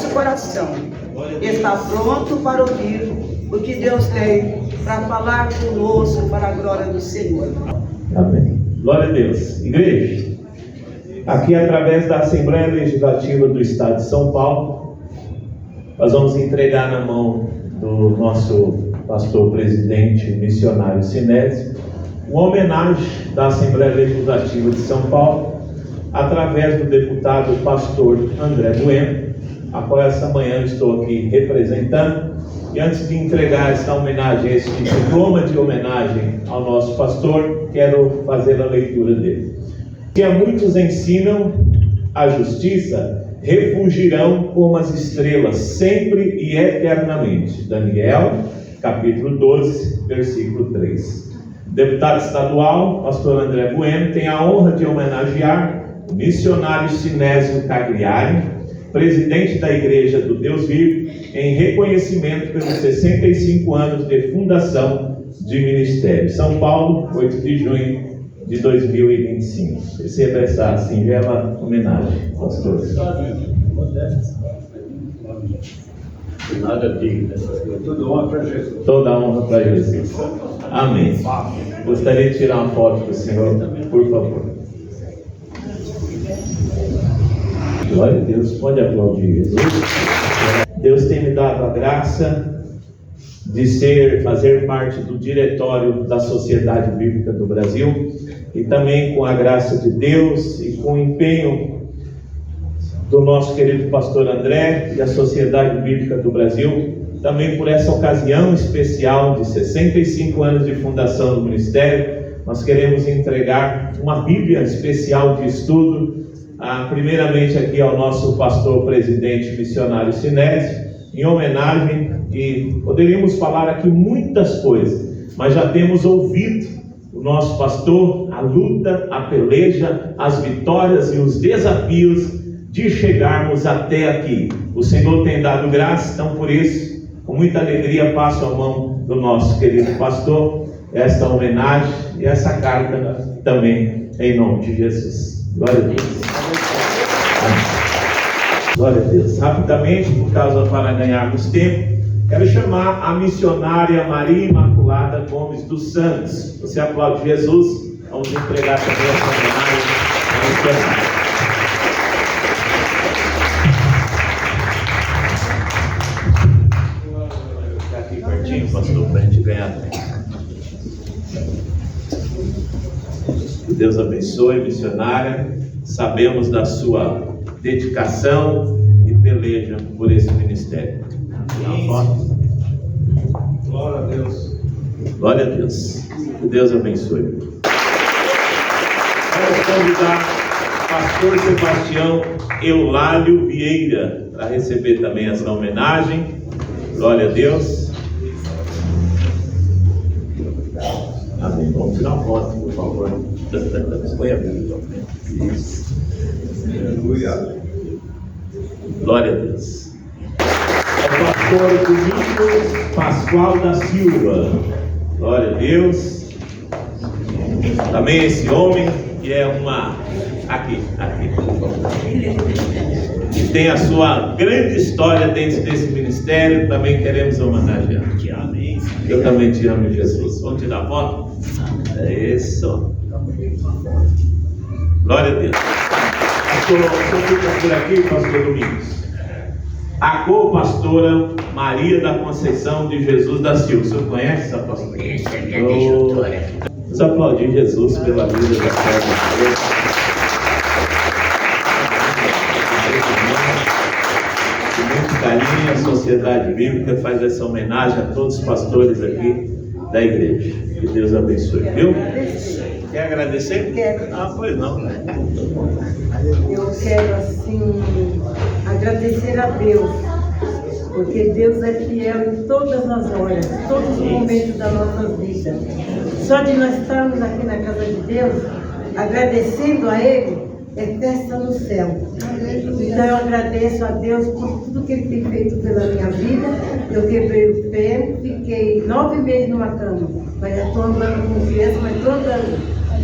S2: nosso coração está pronto para ouvir o que Deus tem para falar conosco para a glória do Senhor.
S3: Amém. Glória a Deus. Igreja, aqui através da Assembleia Legislativa do Estado de São Paulo, nós vamos entregar na mão do nosso pastor presidente missionário Sinésio uma homenagem da Assembleia Legislativa de São Paulo através do deputado pastor André Bueno, a qual essa manhã eu estou aqui representando. E antes de entregar esta homenagem, esse diploma de homenagem ao nosso pastor, quero fazer a leitura dele. Que a muitos ensinam a justiça, refugirão como as estrelas, sempre e eternamente. Daniel, capítulo 12, versículo 3. Deputado estadual, pastor André Bueno, tem a honra de homenagear o missionário Sinésio Cagliari, presidente da Igreja do Deus Vivo, em reconhecimento pelos 65 anos de fundação de ministério. São Paulo, 8 de junho de 2025. Receba essa singela homenagem, pastor.
S1: Nada digno. Toda honra para Jesus.
S3: Toda honra para Jesus. Amém. Gostaria de tirar uma foto do senhor, por favor. Glória a Deus, pode aplaudir Jesus. Deus tem me dado a graça de fazer parte do diretório da Sociedade Bíblica do Brasil, e também com a graça de Deus e com o empenho do nosso querido pastor André e a Sociedade Bíblica do Brasil, também por essa ocasião especial de 65 anos de fundação do ministério, nós queremos entregar uma Bíblia especial de estudo, primeiramente aqui ao nosso pastor presidente missionário Sinésio, em homenagem, e poderíamos falar aqui muitas coisas, mas já temos ouvido o nosso pastor, a luta, a peleja, as vitórias e os desafios de chegarmos até aqui. O Senhor tem dado graça, então por isso, com muita alegria, passo a mão do nosso querido pastor esta homenagem e essa carta também, em nome de Jesus. Glória a Deus. Glória a Deus. Rapidamente, por causa para ganharmos tempo, quero chamar a missionária Maria Imaculada Gomes dos Santos. Você aplaude Jesus? Vamos entregar também essa homenagem à missionária. Ficar aqui pertinho, pastor, para a gente ganhar tempo. Que Deus abençoe, missionária. Sabemos da sua dedicação e peleja por esse ministério.
S1: Glória a Deus.
S3: Glória a Deus. Que Deus abençoe. Quero convidar o pastor Sebastião Eulálio Vieira para receber também essa homenagem. Glória a Deus. Amém. Vamos tirar uma foto, por favor. Põe a Bíblia. Glória a Deus. O pastor Domingos Pascoal da Silva. Glória a Deus. Também esse homem que é aqui, que tem a sua grande história dentro desse ministério, também queremos homenagear. Eu também te amo, Jesus. Vamos tirar a foto? É isso. Glória a Deus. Pastor, fica por aqui, pastor Domingos. A co-pastora Maria da Conceição de Jesus da Silva. O senhor conhece essa pastora? Vamos aplaudir Jesus pela vida da senhora. Com muito carinho, a Sociedade Bíblica faz essa homenagem a todos os pastores aqui da igreja. Que Deus abençoe, viu? Quer agradecer?
S2: Quero.
S3: Pois não.
S2: Eu quero, assim, agradecer a Deus, porque Deus é fiel em todas as horas, em todos os momentos da nossa vida. Só de nós estarmos aqui na casa de Deus, agradecendo a Ele, é festa no céu. Então eu agradeço a Deus por tudo que Ele tem feito pela minha vida. Eu quebrei o pé, fiquei 9 meses numa cama, mas já estou andando com criança, mas toda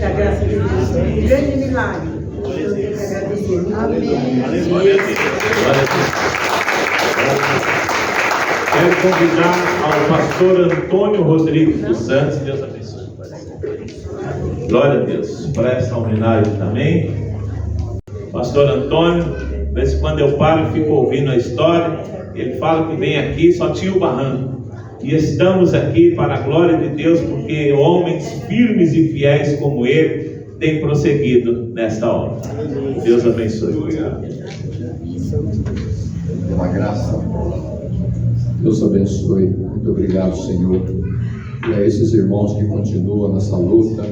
S2: a graça de Deus, um grande milagre. Eu tenho que agradecer. Amém.
S3: Glória a Deus. Quero convidar ao pastor Antônio Rodrigues dos Santos. Deus abençoe. Glória a Deus. Para essa homenagem também. Pastor Antônio, de vez em quando eu paro e fico ouvindo a história. Ele fala que vem aqui, só tinha o barranco. E estamos aqui para a glória de Deus, porque homens firmes e fiéis como ele têm prosseguido nesta obra. Deus abençoe. Obrigado.
S4: Pela graça. Deus abençoe. Muito obrigado, Senhor. E a esses irmãos que continuam nessa luta,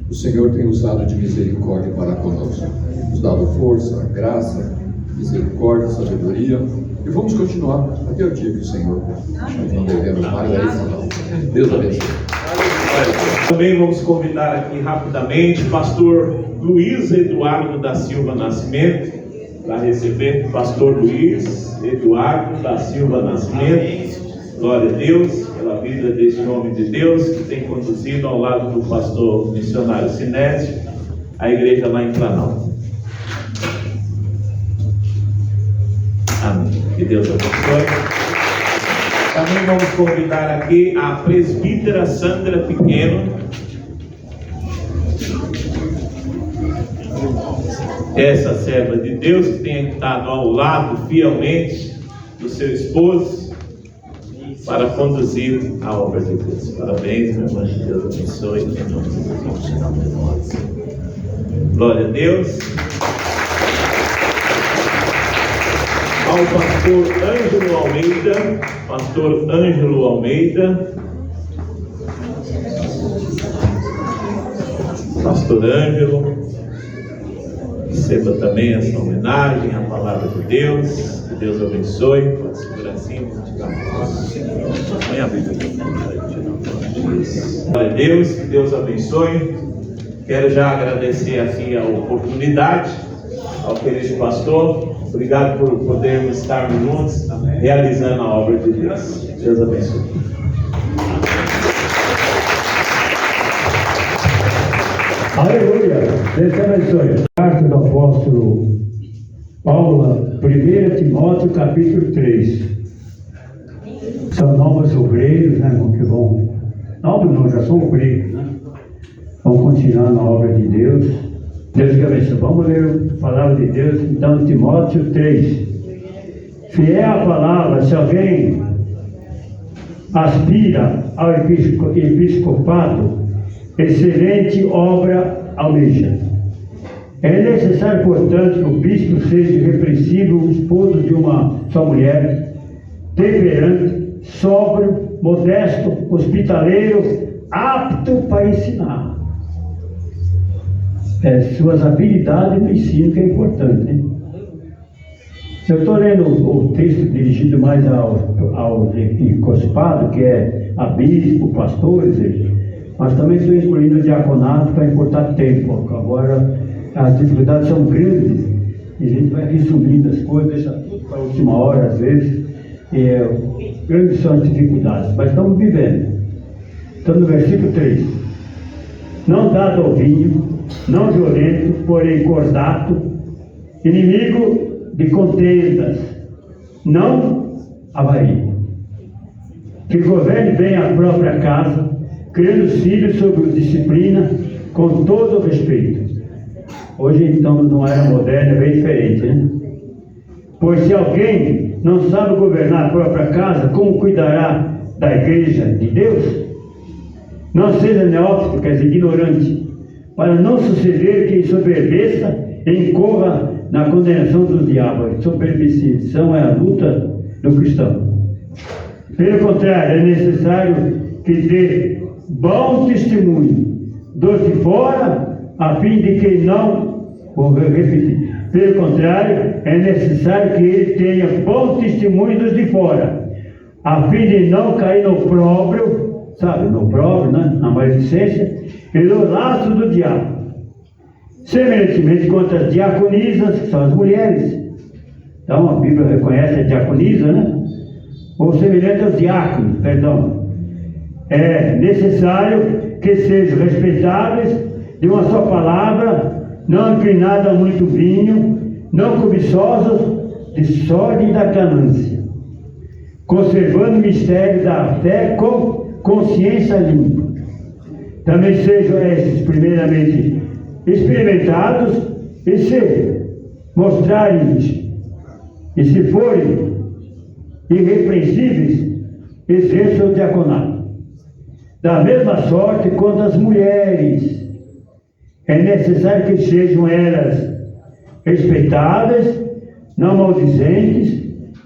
S4: o Senhor tem usado de misericórdia para conosco. Nos dado força, graça, misericórdia, sabedoria. E vamos continuar até o dia que o Senhor nós não devemos mais a isso, não. Deus abençoe.
S3: Também vamos convidar aqui rapidamente o pastor Luiz Eduardo da Silva Nascimento para receber o pastor Luiz Eduardo da Silva Nascimento. Glória a Deus pela vida deste homem de Deus que tem conduzido ao lado do pastor missionário Sinésio a igreja lá em Planalto. Amém. Que Deus abençoe. Também vamos convidar aqui a presbítera Sandra Pequeno. Essa serva de Deus que tem estado ao lado fielmente do seu esposo para conduzir a obra de Deus. Parabéns, meu irmão. Deus abençoe. Em nome de Jesus. Glória a Deus. Ao pastor Ângelo Almeida, pastor Ângelo Almeida, pastor Ângelo, receba também essa homenagem à palavra de Deus. Que Deus abençoe. Pode segurar assim, põe a Bíblia aqui. Glória a Deus, que Deus abençoe. Quero já agradecer aqui a oportunidade ao querido pastor. Obrigado por podermos estarmos juntos realizando a obra de Deus. Deus abençoe.
S1: Aleluia! Deus abençoe. Carta do apóstolo Paulo, 1 Timóteo capítulo 3. São novos obreiros, né, irmão, que vão... Novos não, já são obreiros, né? Vão continuar na obra de Deus. Deus que abençoe. Vamos ler a palavra de Deus, então, Timóteo 3. Fiel a palavra, se alguém aspira ao episcopado, excelente obra almeja. É necessário, portanto, que o bispo seja irrepreensível, esposo de uma só mulher, temperante, sóbrio, modesto, hospitaleiro, apto para ensinar. Suas habilidades no ensino que é importante, hein? Eu estou lendo o texto dirigido mais ao episcopado, que é a bispo, pastores, mas também estou incluindo o diaconato para encurtar tempo. Agora as dificuldades são grandes e a gente vai resumindo as coisas, deixa tudo para a última hora às vezes. Grandes são as dificuldades, mas estamos vivendo. Então no versículo 3: não dado ao vinho, não violento, porém cordato, inimigo de contendas, não avario, que governe bem a própria casa, criando os filhos sob disciplina, com todo o respeito. Hoje então não era moderno, é bem diferente, né? Pois se alguém não sabe governar a própria casa, como cuidará da igreja de Deus? Não seja neófito, quer dizer, ignorante, para não suceder que ensoberbeça e incorra na condenação do diabo. A soberbição é a luta do cristão. Pelo contrário, é necessário que dê bom testemunho dos de fora, a fim de que não, vou repetir, pelo contrário, é necessário que ele tenha bom testemunho dos de fora, a fim de não cair no opróbrio, sabe, no opróbrio, né? Na maledicência, e no laço do diabo. Semelhantemente contra as diaconisas, que são as mulheres. Então a Bíblia reconhece a diaconisa, né? Ou semelhante aos diáconos, perdão. É necessário que sejam respeitáveis de uma só palavra, não inclinados a muito vinho, não cobiçosos de sorte e da ganância, conservando o mistério da fé com consciência limpa. Também sejam esses, primeiramente, experimentados e se mostrarem, e se forem irrepreensíveis, exerçam o diaconato. Da mesma sorte quanto as mulheres, é necessário que sejam elas respeitáveis, não maldizentes,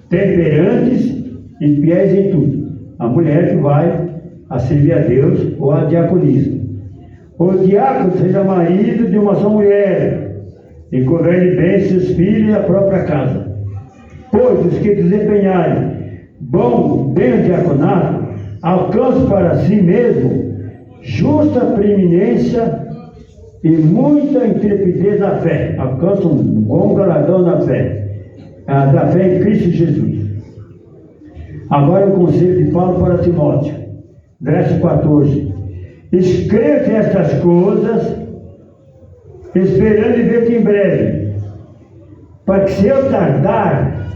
S1: temperantes e fiéis em tudo. A mulher que vai a servir a Deus ou a diaconisa. O diácono seja marido de uma só mulher e governe bem seus filhos e a própria casa. Pois os que desempenharem bem o diaconato alcançam para si mesmo justa preeminência e muita intrepidez na fé. Alcançam um bom galardão na fé, da fé em Cristo Jesus. Agora o conselho de Paulo para Timóteo, verso 14. Escreve estas coisas, esperando e ver-te em breve, para que se eu tardar,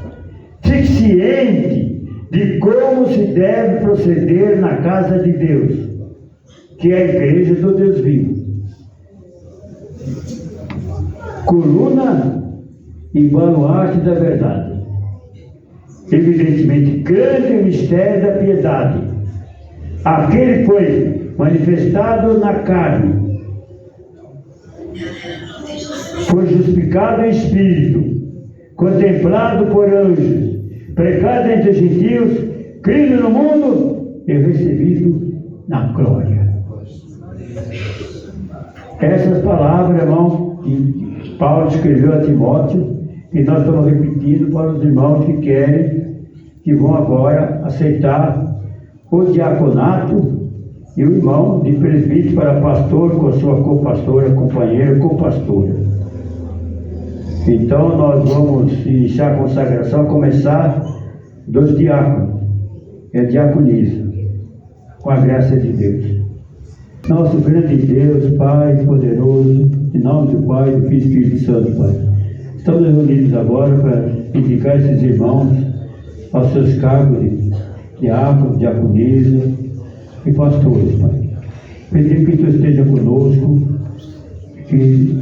S1: fique ciente de como se deve proceder na casa de Deus, que é a igreja do Deus vivo. Coluna e baluarte da verdade. Evidentemente, grande é o mistério da piedade. Aquele foi manifestado na carne, foi justificado em espírito, contemplado por anjos, pregado entre os gentios, crido no mundo e recebido na glória. Essas palavras, irmão, que Paulo escreveu a Timóteo, e nós estamos repetindo para os irmãos que querem, que vão agora aceitar o diaconato, e o irmão de presbítero para pastor, com a sua copastora, companheira, copastora. Então nós vamos iniciar a consagração, começar dos diáconos, é diaconisa, com a graça de Deus. Nosso grande Deus, Pai poderoso, em nome do Pai, do Filho e do Espírito Santo, Pai. Estamos reunidos agora para indicar esses irmãos aos seus cargos de diácono, diaconisa e pastores, Pai. Pedimos que Tu esteja conosco, que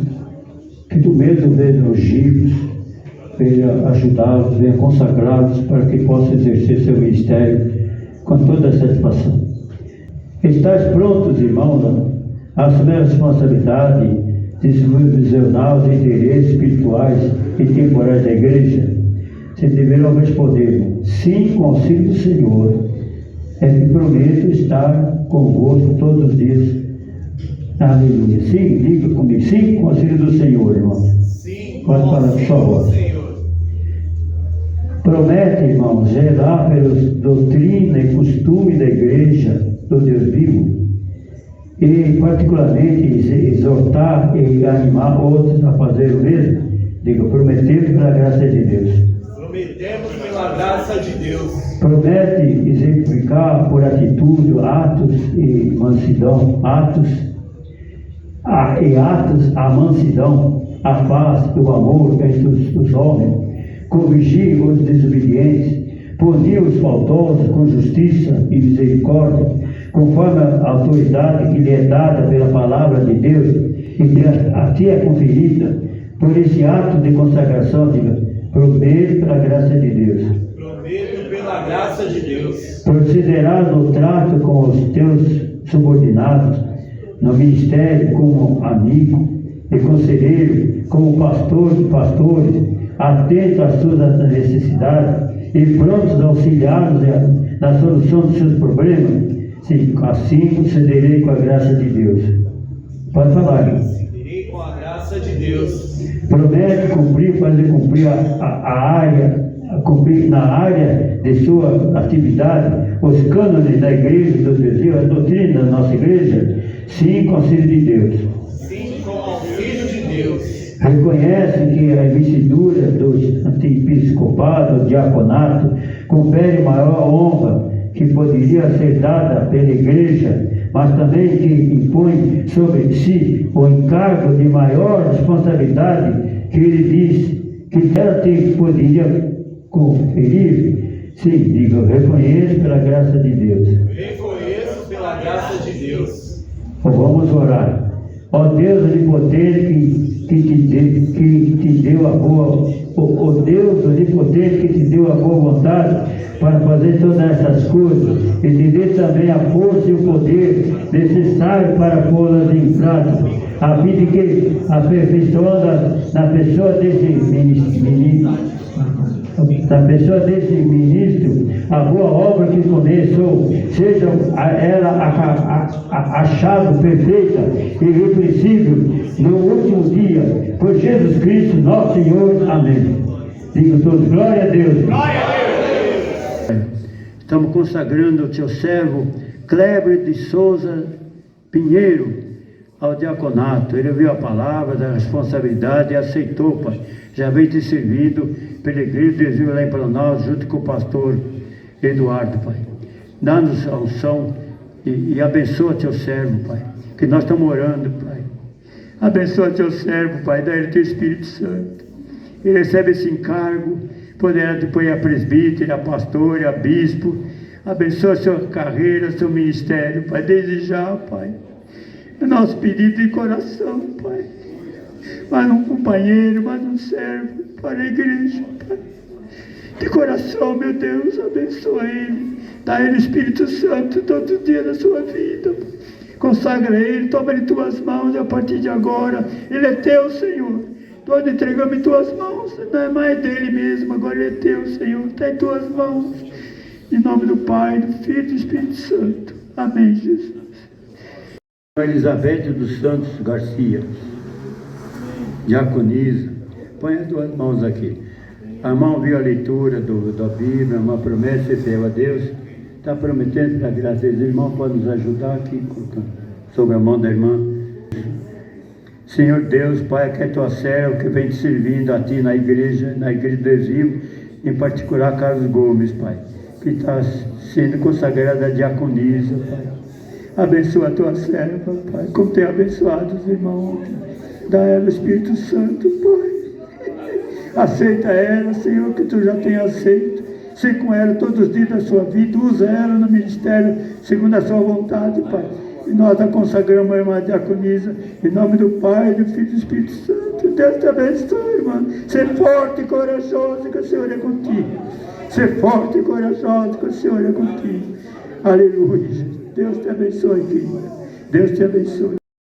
S1: Tu mesmo venha ungir-los, venha ajudá-los, venha consagrá-los para que possam exercer seu ministério com toda a satisfação. Estais prontos, irmãos, a assumir a responsabilidade de supervisionar os interesses espirituais e temporais da igreja? Vocês deverão responder: sim, com o auxílio do Senhor. É que prometo estar convosco todos os dias. Aleluia. Sim, diga comigo: sim, com o auxílio do Senhor, irmão.
S3: Sim,
S1: pode falar, por favor. Promete, irmão, zelar pelas doutrina e costume da igreja do Deus vivo, e particularmente exortar e animar outros a fazer o mesmo. Diga: prometemos pela graça de Deus.
S3: Prometemos pela graça de Deus.
S1: Promete exemplificar por atitude, atos e mansidão, atos, a mansidão, a paz e o amor entre os homens, corrigir os desobedientes, punir os faltosos com justiça e misericórdia, conforme a autoridade que lhe é dada pela palavra de Deus e que a ti é conferida por esse ato de consagração. Diga: prometo pela graça de Deus.
S3: Prometo pela graça de Deus.
S1: Procederás no trato com os teus subordinados, no ministério como amigo e conselheiro, como pastor de pastores, atento às suas necessidades e prontos a auxiliá-los na solução dos seus problemas. Sim, assim procederei com a graça de Deus. Pode falar, irmão.
S3: Procederei com a graça de Deus.
S1: Promete fazer cumprir cumprir na área de sua atividade os cânones da igreja do Brasil, a doutrina da nossa igreja. Sim, com o auxílio de Deus.
S3: Sim, com o auxílio de Deus.
S1: Reconhece que a investidura do antiepiscopado, do diaconato, confere maior honra que poderia ser dada pela igreja, mas também que impõe sobre si o encargo de maior responsabilidade, que ele diz que ela poderia conferir Sim, diga, eu reconheço pela graça de Deus.
S3: Reconheço pela graça de Deus.
S1: Vamos orar. Ó Deus onipotente que te deu a boa, ó Deus onipotente que te deu a boa vontade para fazer todas essas coisas e te dê também a força e o poder necessário para pô-las em prática, a fim de que aperfeiçoando na pessoa desse ministro, a boa obra que começou, seja ela achada perfeita e irrepreensível no último dia, por Jesus Cristo, nosso Senhor. Amém. Digam todos, glória a Deus. Glória a Deus. Estamos consagrando o seu servo Kleber de Souza Pinheiro ao diaconato. Ele ouviu a palavra da responsabilidade e aceitou, Pai. Já vem te servindo pela igreja de Deus lá em Planalto, junto com o pastor Eduardo, Pai. Dá-nos a unção e abençoa teu servo, Pai. Que nós estamos orando, Pai. Abençoa teu servo, Pai. Dá ele teu Espírito Santo. Ele recebe esse encargo, poderá depois a presbítero, a pastor, a bispo. Abençoa a sua carreira, seu ministério, Pai. Desde já, Pai. O nosso pedido de coração, Pai. Mais um companheiro, mais um servo para a igreja, Pai. De coração, meu Deus, abençoa ele. Dá ele o Espírito Santo todos os dias da sua vida. Consagra ele, toma em tuas mãos a partir de agora. Ele é teu, Senhor. Nós entregamos em tuas mãos. Não é mais dele mesmo, agora ele é teu, Senhor. Está em tuas mãos. Em nome do Pai, do Filho e do Espírito Santo. Amém, Jesus. Elizabeth dos Santos Garcia, diaconisa, põe as duas mãos aqui. A irmã viu a leitura da Bíblia, uma promessa e fiel a Deus, está prometendo pela graça deles. O irmão pode nos ajudar aqui, sobre a mão da irmã. Senhor Deus, Pai, que é tua serva que vem te servindo a ti na igreja do Deus vivo, em particular Carlos Gomes, Pai, que está sendo consagrada a diaconisa, Pai. Abençoa a tua serva, Pai, como tem abençoado os irmãos. Dá a ela o Espírito Santo, Pai. Aceita ela, Senhor, que tu já tem aceito. Sei com ela todos os dias da sua vida. Usa ela no ministério, segundo a sua vontade, Pai. E nós a consagramos a irmã diaconisa, em nome do Pai, do Filho e do Espírito Santo. Deus te abençoe, irmã. Ser forte e corajoso, que o Senhor é contigo. Ser forte e corajoso, que o Senhor é contigo. Aleluia. Deus te abençoe, querida. Deus te abençoe.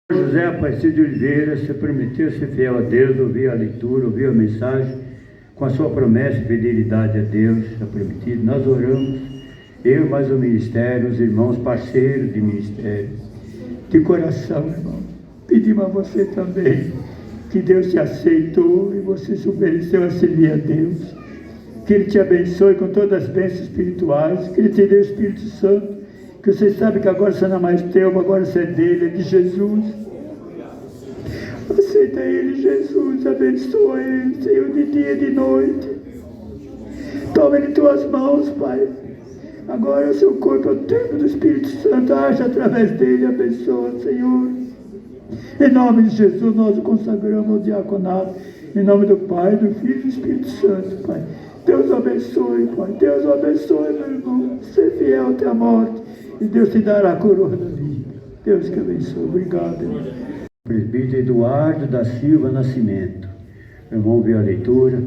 S1: José Aparecido de Oliveira se prometeu ser fiel a Deus, ouvir a leitura, ouvir a mensagem, com a sua promessa e fidelidade a Deus, está prometido. Nós oramos, eu mais o ministério, os irmãos parceiros de ministério, de coração, irmão. Pedimos a você também, que Deus te aceitou e você se ofereceu a servir a Deus. Que Ele te abençoe com todas as bênçãos espirituais, que Ele te dê o Espírito Santo, que você sabe que agora você não é mais teu, agora você é dele, é de Jesus. Aceita ele, Jesus, abençoa ele, Senhor, de dia e de noite. Toma ele em tuas mãos, Pai. Agora o seu corpo é o templo do Espírito Santo, age através dele, abençoa, Senhor. Em nome de Jesus, nós o consagramos ao diaconato, em nome do Pai, do Filho e do Espírito Santo, Pai. Deus abençoe, Pai. Deus abençoe, meu irmão. Ser fiel até a morte. E Deus te dará a coroa da vida. Deus que abençoe. Obrigado, irmão. Presbítero Eduardo da Silva Nascimento. O irmão viu a leitura,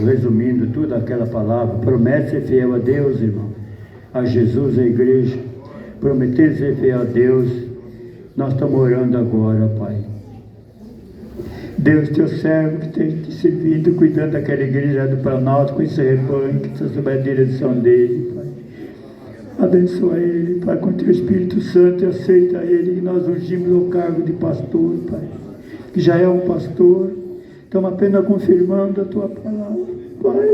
S1: resumindo toda aquela palavra. Promete ser fiel a Deus, irmão. A Jesus, a igreja. Prometer ser fiel a Deus. Nós estamos orando agora, Pai. Deus, teu servo que tem te servido, cuidando daquela igreja do Planalto, com esse rebanho, que está sob a direção dele, Pai. Abençoa ele, Pai, com teu Espírito Santo, e aceita ele, que nós ungimos o cargo de pastor, Pai, que já é um pastor. Estamos apenas confirmando a tua palavra, Pai.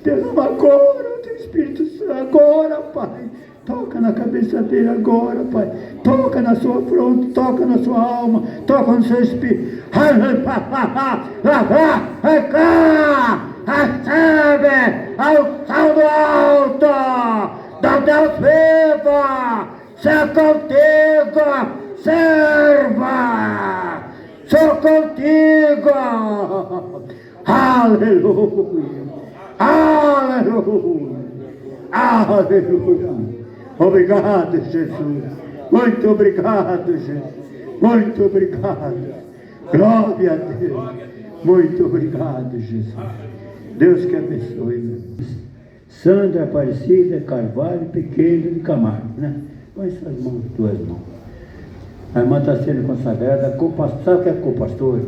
S1: Derrama agora o teu Espírito Santo, agora, Pai. Toca na cabeça dele agora, Pai. Toca na sua fronte, toca na sua alma, toca no seu espírito. Recebe a unção do alto, da Deus viva, seja contigo, serva, sou contigo. Aleluia.
S5: Aleluia! Aleluia! Obrigado, Jesus. Muito obrigado, Jesus. Muito obrigado. Glória a Deus. Muito obrigado, Jesus. Deus que abençoe. Sandra Aparecida Carvalho Pequeno de Camargo, né? Põe essas mãos, duas mãos. A irmã está sendo consagrada, sabe o que é co-pastor?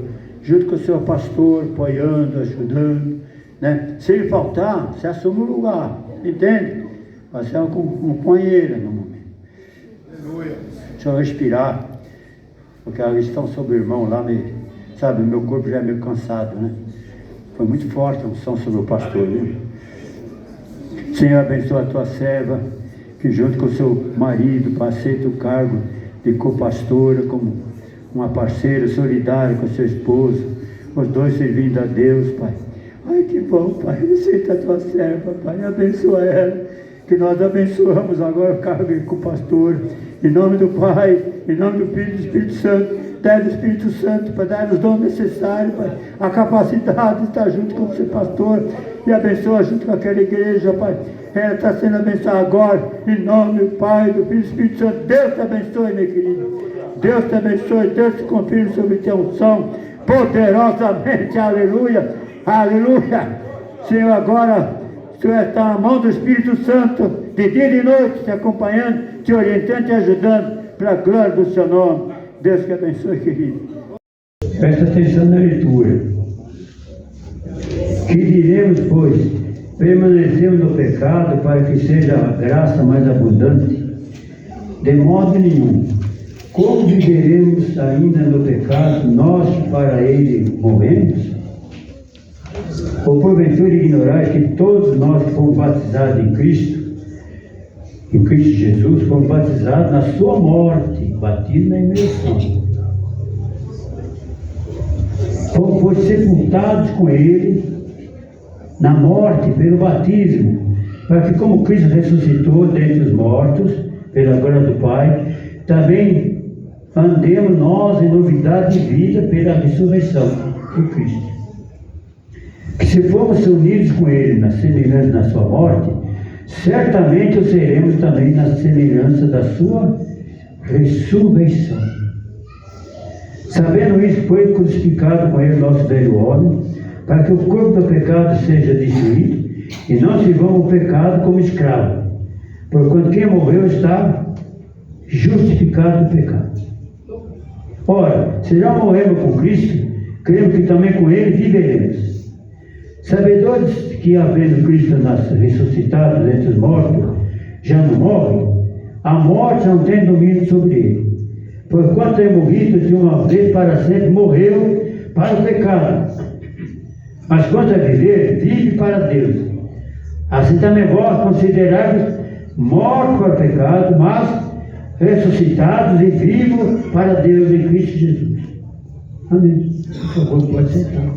S5: Junto com o seu pastor, apoiando, ajudando, né? Se ele faltar, você assume o lugar, entende? Você é uma companheira no momento. Deixa eu respirar, porque a lição sobre o irmão lá, sabe, meu corpo já é meio cansado, né? Foi muito forte a unção sobre o pastor, né? Senhor, abençoa a tua serva, que junto com o seu marido aceita o cargo de co-pastora, como uma parceira solidária com seu esposo, os dois servindo a Deus, Pai. Ai, que bom, Pai, aceita a tua serva, Pai, abençoa ela, que nós abençoamos agora o cargo de co-pastor, em nome do Pai, em nome do Filho e do Espírito Santo. Dá o Espírito Santo para dar os dons necessários, Pai, a capacidade de estar junto com o seu pastor e abençoa junto com aquela igreja, Pai. Ela está sendo abençoada agora, em nome do Pai, do Filho e do Espírito Santo. Deus te abençoe, meu querido. Deus te abençoe, Deus te confirme sobre tua unção, poderosamente, aleluia, aleluia. Senhor, agora, o Senhor está na mão do Espírito Santo, de dia e de noite, te acompanhando, te orientando, te ajudando, para a glória do seu nome. Deus te abençoe, querido.
S1: Presta atenção na leitura. Que diremos, pois? Permanecemos no pecado para que seja a graça mais abundante? De modo nenhum. Como viveremos ainda no pecado, nós que para ele morremos? Ou porventura ignorais que todos nós que fomos batizados em Cristo Jesus, fomos batizados na sua morte, batismo na imersão. Fomos sepultados com ele na morte pelo batismo, para que como Cristo ressuscitou dentre os mortos, pela glória do Pai, também andemos nós em novidade de vida pela ressurreição de Cristo. Que se formos unidos com ele na semelhança da sua morte, certamente o seremos também na semelhança da sua ressurreição. Sabendo isso, foi crucificado com ele o nosso velho homem, para que o corpo do pecado seja destruído, e não sirvamos o pecado como escravo, porquanto quem morreu está justificado do pecado. Ora, se já morremos com Cristo, cremos que também com ele viveremos. Sabedores que, havendo Cristo ressuscitado entre os mortos, já não morre, a morte não tem domínio sobre ele. Porquanto é morrido de uma vez para sempre, morreu para o pecado. Mas quanto a viver, vive para Deus. Assim também vós considerai-vos mortos para o pecado, mas ressuscitados e vivos para Deus em Cristo Jesus. Amém. Por favor, pode sentar.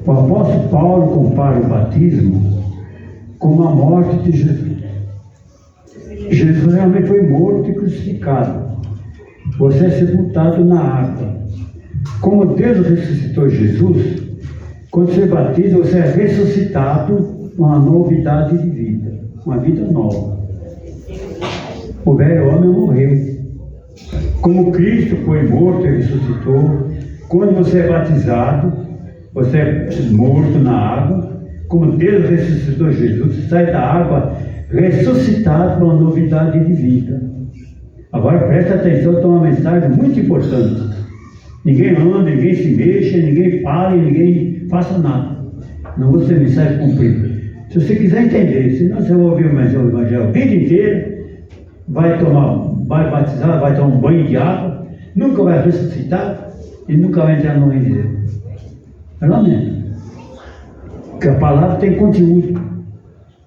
S1: O apóstolo Paulo compara o batismo com a morte de Jesus. Jesus realmente foi morto e crucificado. Você é sepultado na água. Como Deus ressuscitou Jesus, quando você batiza, você é ressuscitado com uma novidade de vida, uma vida nova. O velho homem morreu. Como Cristo foi morto e ressuscitou, quando você é batizado, você é morto na água. Como Deus ressuscitou Jesus, você sai da água ressuscitado com uma novidade de vida. Agora presta atenção, tem uma mensagem muito importante. Ninguém anda, ninguém se mexa, ninguém fala, ninguém faça nada. Não vou ser mensagem cumprida. Se você quiser entender, senão você vai ouvir o evangelho a vida inteira, vai batizar, vai tomar um banho de água, nunca vai ressuscitar e nunca vai entrar no reino de Deus. É lamento. Porque a palavra tem conteúdo.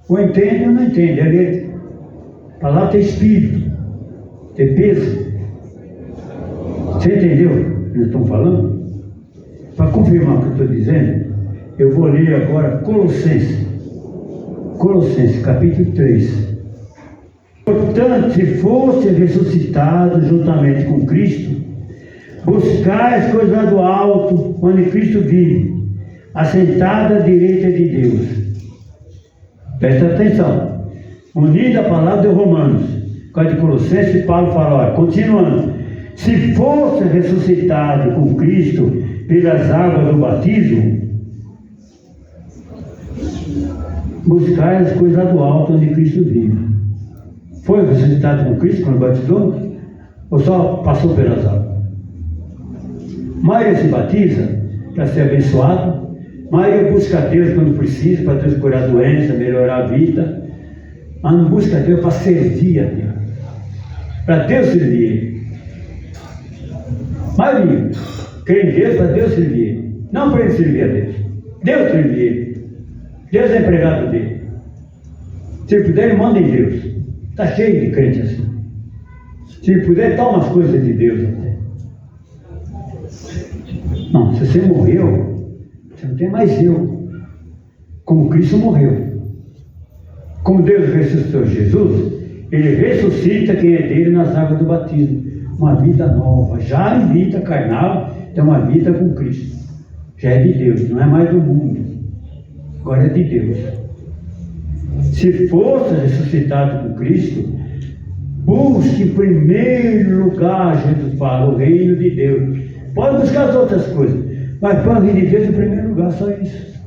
S1: Ou entende ou não entende, é letra. A palavra tem espírito, tem peso. Você entendeu o que nós estamos falando? Para confirmar o que eu estou dizendo, eu vou ler agora Colossenses, capítulo 3. Portanto, se fosse ressuscitado juntamente com Cristo, buscai as coisas do alto, onde Cristo vive,
S5: assentada à direita de Deus. Presta atenção. Unida a palavra de Romanos, com a de Colossenses, Paulo fala, continuando, se fosse ressuscitado com Cristo pelas águas do batismo, buscai as coisas do alto onde Cristo vive. Foi ressuscitado com Cristo quando batizou? Ou só passou pelas águas? Maria se batiza para ser abençoado. Maria busca a Deus quando precisa, para Deus curar a doença, melhorar a vida. Mas não busca a Deus para servir a Deus. Para Deus servir Ele. Maria crê em Deus para Deus servir Ele. Não para Ele servir a Deus. Deus servir Ele. Deus é empregado dele. Se puder, ele manda em Deus. Está cheio de crente assim. Se puder, toma as coisas de Deus até. Não, se você morreu, você não tem mais eu. Como Cristo morreu. Como Deus ressuscitou Jesus, Ele ressuscita quem é dele nas águas do batismo. Uma vida nova. Já em vida carnal, tem uma vida com Cristo. Já é de Deus, não é mais do mundo. Agora é de Deus. Se fosse ressuscitado com Cristo, busque em primeiro lugar, Jesus fala, o reino de Deus. Pode buscar as outras coisas, mas põe o reino de Deus em primeiro lugar, só isso.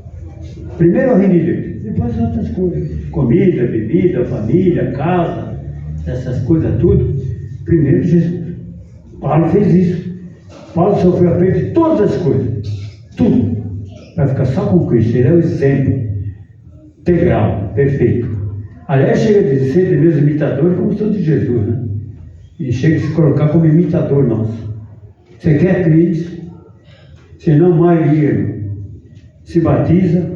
S5: Primeiro o reino de Deus, depois as outras coisas. Comida, bebida, família, casa, essas coisas tudo. Primeiro Jesus. Paulo fez isso. Paulo sofreu a perda de todas as coisas. Tudo. Para ficar só com Cristo. Ele é o exemplo integral, perfeito. Aliás, chega a ser de meus imitadores como sou de Jesus, né? E chega a se colocar como imitador nosso. Você quer Cristo? Senão, a maioria se batiza,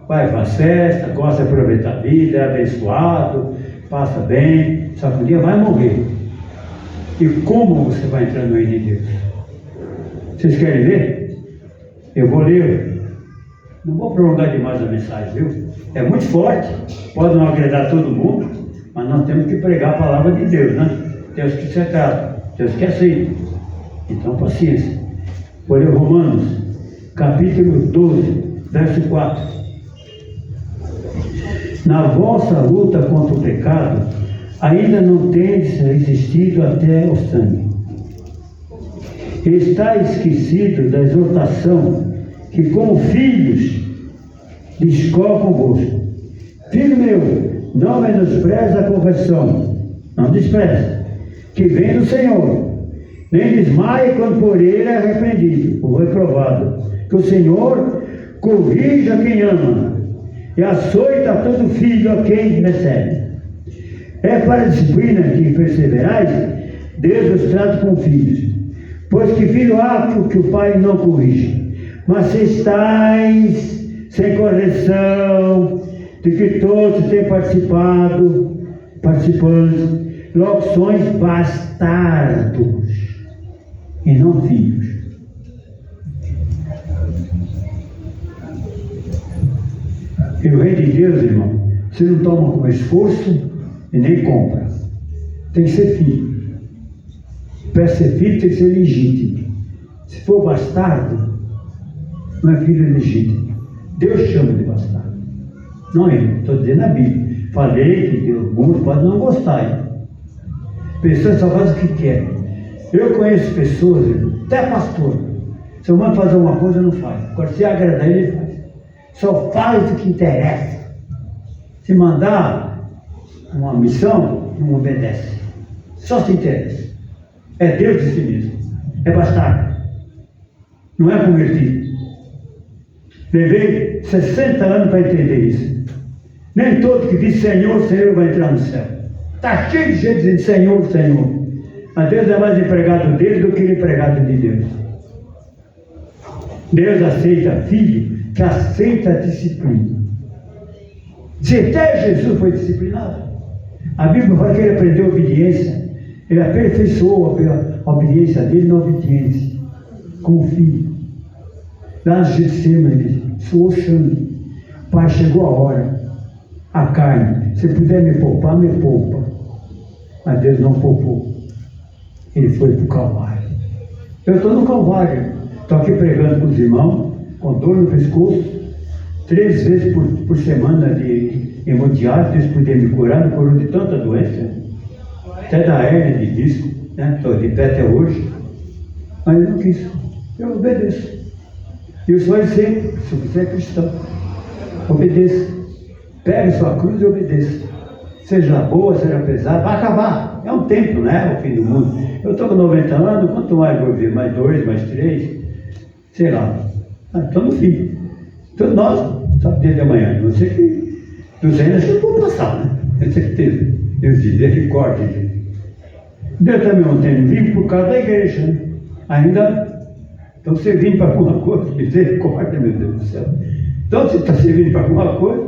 S5: vai para as festas, gosta de aproveitar a vida, é abençoado, passa bem, só que um dia vai morrer. E como você vai entrar no reino de Deus? Vocês querem ver? Eu vou ler. Não vou prolongar demais a mensagem, viu? É muito forte, pode não agradar todo mundo, mas nós temos que pregar a palavra de Deus, né? Deus que se trata, Deus que aceita. Então, paciência. Vou ler Romanos, capítulo 12, verso 4. Na vossa luta contra o pecado, ainda não tendes resistido até o sangue. Está esquecido da exortação que como filhos discorre convosco. Filho meu, não menospreze a correção, não despreze, que vem do Senhor. Nem desmaie quando por ele é repreendido ou reprovado. Que o Senhor corrija quem ama e açoita todo filho a quem recebe. É para a disciplina que perseverais, Deus os trata com filhos. Pois que filho há que o pai não corrige. Mas se estáis sem correção, de que todos têm participando, logo sois bastardos e não filhos. E o reino de Deus, irmão, você não toma com esforço e nem compra. Tem que ser filho. Para ser filho tem que ser legítimo. Se for bastardo, não é filho legítimo. Deus chama de bastardo. Não é, estou dizendo a Bíblia. Falei que alguns podem não gostar. Hein? Pessoas só fazem o que querem. Eu conheço pessoas, até pastor. Se eu mando fazer uma coisa, não faz. Agora, se agradar, ele faz. Só faz o que interessa. Se mandar uma missão, não obedece. Só se interessa. É Deus de si mesmo. É bastardo. Não é convertido. Levei 60 anos para entender isso. Nem todo que diz Senhor, Senhor vai entrar no céu. Está cheio de gente dizendo Senhor, Senhor. Mas Deus é mais empregado dele do que empregado de Deus. Deus aceita filho que aceita a disciplina. Se até Jesus foi disciplinado, a Bíblia fala que ele aprendeu obediência. Ele aperfeiçoou a obediência dele na obediência, como filho. Lá no Getsemane, ele suou sangue. Pai, chegou a hora. A carne, se puder me poupar, me poupa. Mas Deus não poupou. Ele foi para o Calvário. Eu estou no Calvário. Estou aqui pregando com os irmãos, com dor no pescoço, 3 vezes por semana de hemodiálise, Deus podia me curar, me curou de tanta doença, até da hérnia de disco, né? Estou de pé até hoje, mas eu não quis, eu obedeço. E eu sou exemplo, se você é cristão, obedeça, pegue sua cruz e obedeça, seja boa, seja pesada, vai acabar, é um tempo, não é o fim do mundo. Eu estou com 90 anos, quanto mais vou viver? Mais 2, mais 3, sei lá, estou no fim. Então nós, sabe o dia de amanhã, não sei que 200 eu vou passar, né? Com certeza. Deus diz, misericórdia. Deus também ontem vivo por causa da igreja, né? Ainda estão servindo para alguma coisa, misericórdia, meu Deus do céu. Então se está servindo para alguma coisa,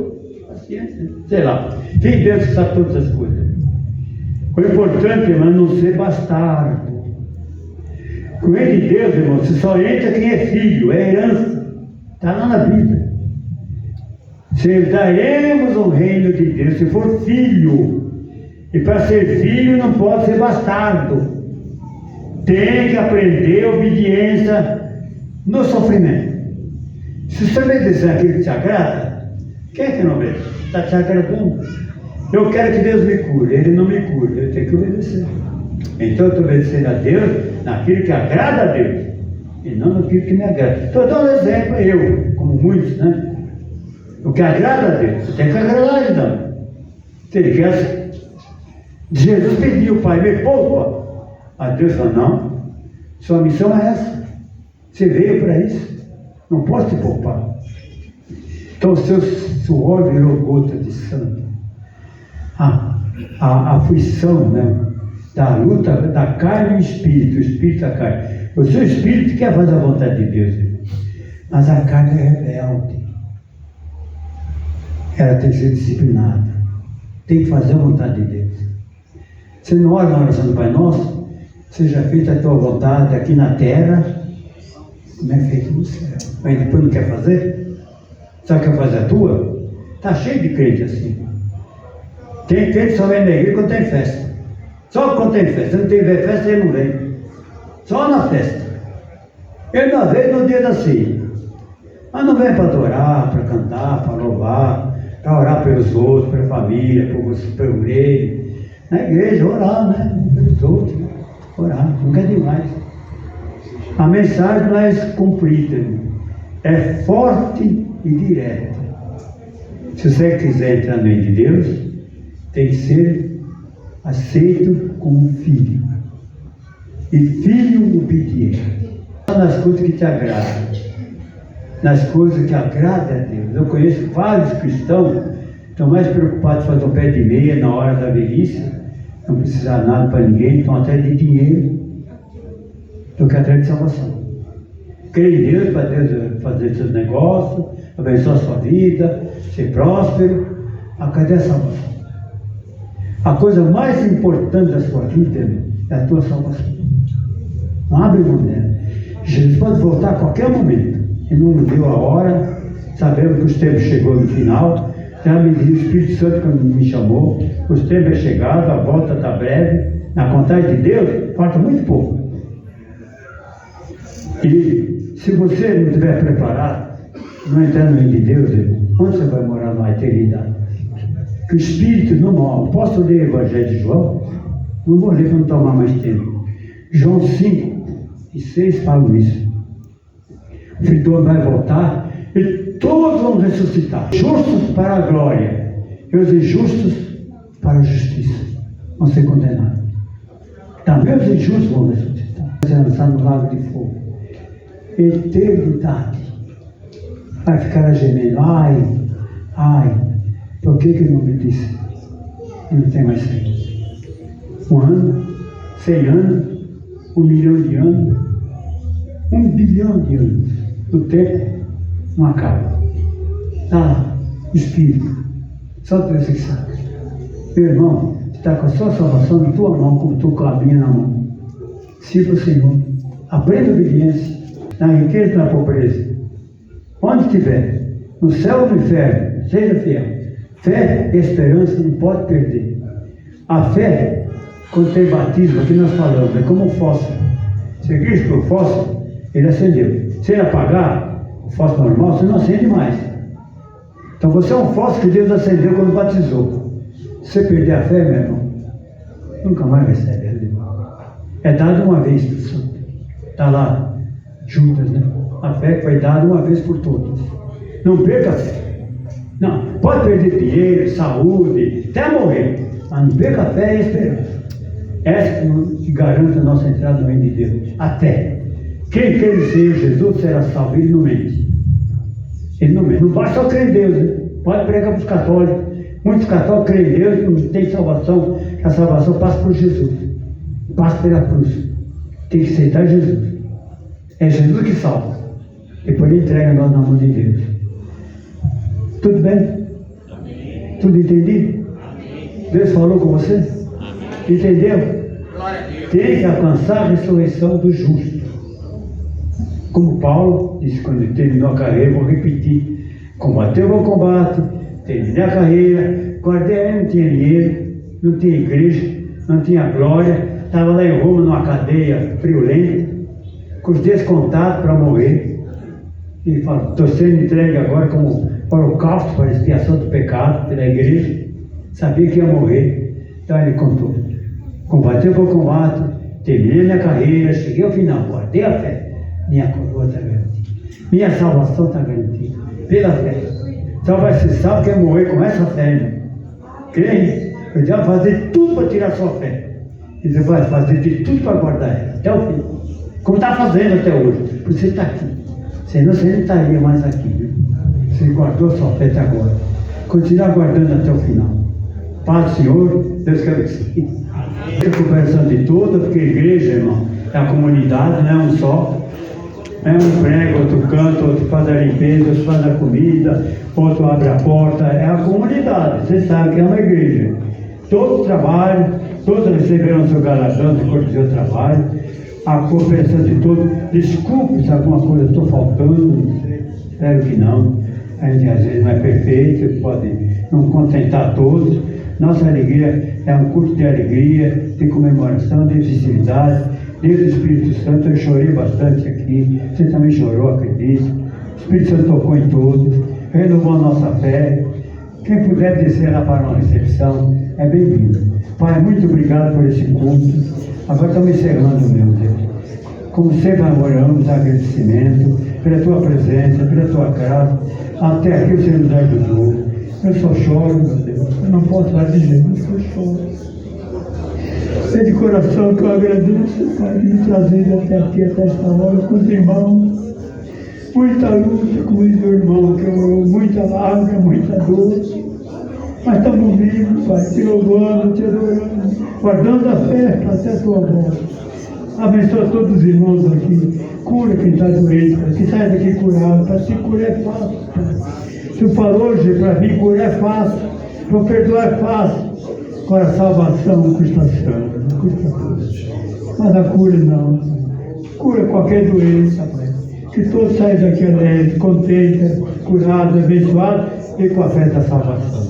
S5: paciência, sei lá. Tem Deus que sabe todas as coisas. O importante, irmão, é não ser bastardo. Com o reino de Deus, irmão, você só entra quem é filho, é herança. Está lá na Bíblia. Se herdaremos o reino de Deus, se for filho. E para ser filho não pode ser bastardo. Tem que aprender obediência no sofrimento. Se você obedecer aquilo que te agrada, quem é que não obedece? Está te agradando. Eu quero que Deus me cure, Ele não me cure, eu tenho que obedecer. Então eu estou obedecendo a Deus naquilo que agrada a Deus, e não naquilo que me agrada. Estou dando um exemplo, eu, como muitos, né? O que agrada a Deus, você tem que agradar Ele não. Se Ele quer, Jesus pediu, Pai, me poupa. A Deus falou, não, sua missão é essa. Você veio para isso, não posso te poupar. Então o seu suor virou gota de sangue. A aflição, né, da luta da carne e o espírito da carne. O seu espírito quer fazer a vontade de Deus, mas a carne é rebelde. Ela tem que ser disciplinada, tem que fazer a vontade de Deus. Você não ora na oração do Pai Nosso, seja feita a tua vontade aqui na terra, como é feito no céu. Mas depois não quer fazer? Sabe o que quer fazer a tua? Está cheio de crente assim. Tem crente que só vem na igreja quando tem festa. Só quando tem festa. Se não tiver festa, ele não vem. Só na festa. Ele não vem no dia da ceia. Mas não vem para adorar, para cantar, para louvar, para orar pelos outros, pela família, por ele. Na igreja, orar, né? Pelos outros. Né? Orar, nunca é demais. A mensagem não é cumprida. É forte e direta. Se você quiser entrar no reino de Deus, tem que ser aceito como filho. E filho obediente. Nas coisas que te agradam. Nas coisas que agradam a Deus. Eu conheço vários cristãos que estão mais preocupados em fazer um pé de meia na hora da velhice, não precisar nada para ninguém, estão atrás de dinheiro, do que atrás de salvação. Creia em Deus para Deus fazer seus negócios, abençoar a sua vida, ser próspero. Cadê a salvação? A coisa mais importante da sua vida é a tua salvação. Não abre mão dela. Jesus pode voltar a qualquer momento. Ele não deu a hora, sabemos que os tempos chegou no final. Já me disse o Espírito Santo quando me chamou. Os tempos é chegado, a volta está breve. Na vontade de Deus, falta muito pouco. E se você não estiver preparado, não entrar no reino de Deus, onde você vai morar na eternidade? Que o Espírito não morre. Posso ler o Evangelho de João? Não vou ler para não tomar mais tempo. João 5:6 fala isso. O Filho do Homem vai voltar e todos vão ressuscitar. Justos para a glória e os injustos para a justiça. Vão ser condenados. Também os injustos vão ressuscitar. Vai ser lançado no lago de fogo. Eternidade. Vai ficar gemendo. Ai. Por que não me disse? E não tem mais tempo. 1 ano, 100 anos, 1 milhão de anos, 1 bilhão de anos. O tempo não acaba. Está lá, Espírito. Só Deus que sabe. Meu irmão, você está com a sua salvação na tua mão, como estou com a minha na mão. Sirva o Senhor. Aprenda a obediência. Na riqueza e na pobreza. Onde estiver, no céu ou no inferno, seja fiel. Fé e esperança não pode perder. A fé, quando tem batismo, aqui nós falamos, é como um fósforo. Você acredita que o fósforo, ele acendeu. Se ele apagar, o fósforo normal, você não acende mais. Então você é um fósforo que Deus acendeu quando batizou. Se você perder a fé, meu irmão, nunca mais recebe. É dado uma vez para o santo. Está lá, Judas, né? A fé foi dada uma vez por todos. Não perca a fé. Não, pode perder dinheiro, saúde, até morrer. Mas não perca a fé e a esperança. Essa que garante a nossa entrada no reino de Deus. Até. Quem quer em Senhor Jesus será salvo. Ele não mente. Ele não mente. Não basta só crer em Deus. Né? Pode pregar para os católicos. Muitos católicos creem em Deus e não tem salvação. A salvação passa por Jesus. Passa pela cruz. Tem que aceitar Jesus. É Jesus que salva. Depois ele entrega nós na mão de Deus. Tudo bem? Amém. Tudo entendido? Amém. Deus falou com você? Amém. Entendeu? Tem que alcançar a ressurreição do justo. Como Paulo disse quando ele terminou a carreira, vou repetir: combateu o bom combate, terminei a carreira, guardei, não tinha dinheiro, não tinha igreja, não tinha glória, estava lá em Roma numa cadeia friolenta, com os dias contados para morrer. E fala: estou sendo entregue agora como holocausto para a expiação do pecado pela igreja. Sabia que ia morrer. Então ele contou: combateu o bom combate, terminei minha carreira, cheguei ao final, guardei a fé. Minha coroa está garantida. Minha salvação está garantida. Pela fé. Só vai ser salvo quem morrer com essa fé, irmão. Crê? Eu já vou fazer tudo para tirar a sua fé. E você vai fazer de tudo para guardar ela, até o fim. Como está fazendo até hoje. Por você está aqui. Senão você não estaria mais aqui, viu? Você guardou a sua fé até agora. Continuar guardando até o final. Paz do Senhor, Deus quer que sim. Recuperação de toda, porque a igreja, irmão, é a comunidade, não é um só. É um prega, outro canta, outro faz a limpeza, outro faz a comida, outro abre a porta. É a comunidade, você sabe que é uma igreja. Todos trabalham, todos receberam seu galardão depois do seu trabalho. A cooperação de todos. Desculpe se alguma coisa estou faltando, espero que não. A gente às vezes não é perfeito, pode não contentar todos. Nossa alegria é um culto de alegria, de comemoração, de festividade. Deus do Espírito Santo, eu chorei bastante aqui, você também chorou, acredito. O Espírito Santo tocou em todos, renovou a nossa fé. Quem puder descer lá para uma recepção, é bem-vindo. Pai, muito obrigado por esse culto. Agora estamos encerrando, meu Deus. Como sempre, oramos, agradecimento pela tua presença, pela tua graça. Até aqui o Senhor nos ajudou. Eu só choro, meu Deus. Eu não posso falar de Jesus, eu choro. É de coração que eu agradeço, Pai, me trazer até aqui, até esta hora, com os irmãos. Muita luta com os irmãos, que eu, muita lágrima, muita dor. Mas estamos vivos, Pai, te louvando, te adorando, guardando a fé até a tua voz. Abençoa todos os irmãos aqui. Cura quem está doente, Pai, que sai daqui curado. Para se curar é fácil, Pai. Tu falou hoje, para mim curar é fácil, para perdoar é fácil. Agora a salvação custa sangue, custa tudo. Mas a cura não. Cura qualquer doença, Pai. Que todos saiam daqui alegres, contentes, curados, abençoados e com a fé da salvação.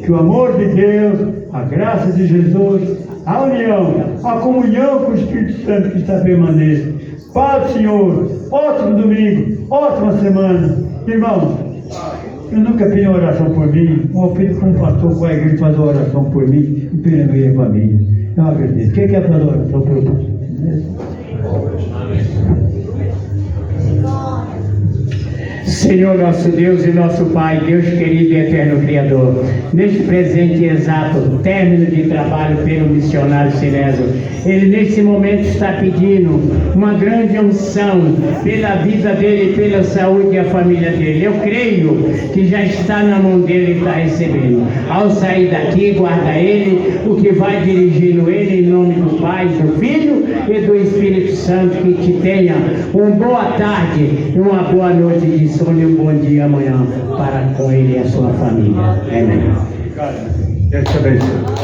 S5: Que o amor de Deus, a graça de Jesus, a união, a comunhão com o Espírito Santo que está permanente. Paz do Senhor, ótimo domingo, ótima semana. Irmãos, eu nunca pedi uma oração por mim, eu pedi para um pastor com a igreja fazer uma oração por mim e pela minha família. Eu agradeço. Quem quer fazer uma oração por mim?
S6: Senhor nosso Deus e nosso Pai, Deus querido e eterno Criador, neste presente exato término de trabalho pelo missionário Sinésio, ele nesse momento está pedindo uma grande unção pela vida dele, pela saúde e a família dele. Eu creio que já está na mão dele e está recebendo. Ao sair daqui, guarda ele, o que vai dirigindo ele em nome do Pai, do Filho e do Espírito Santo, que te tenha uma boa tarde e uma boa noite de sono e um bom dia amanhã para com ele e a sua família. Amém.
S5: Deus te abençoe.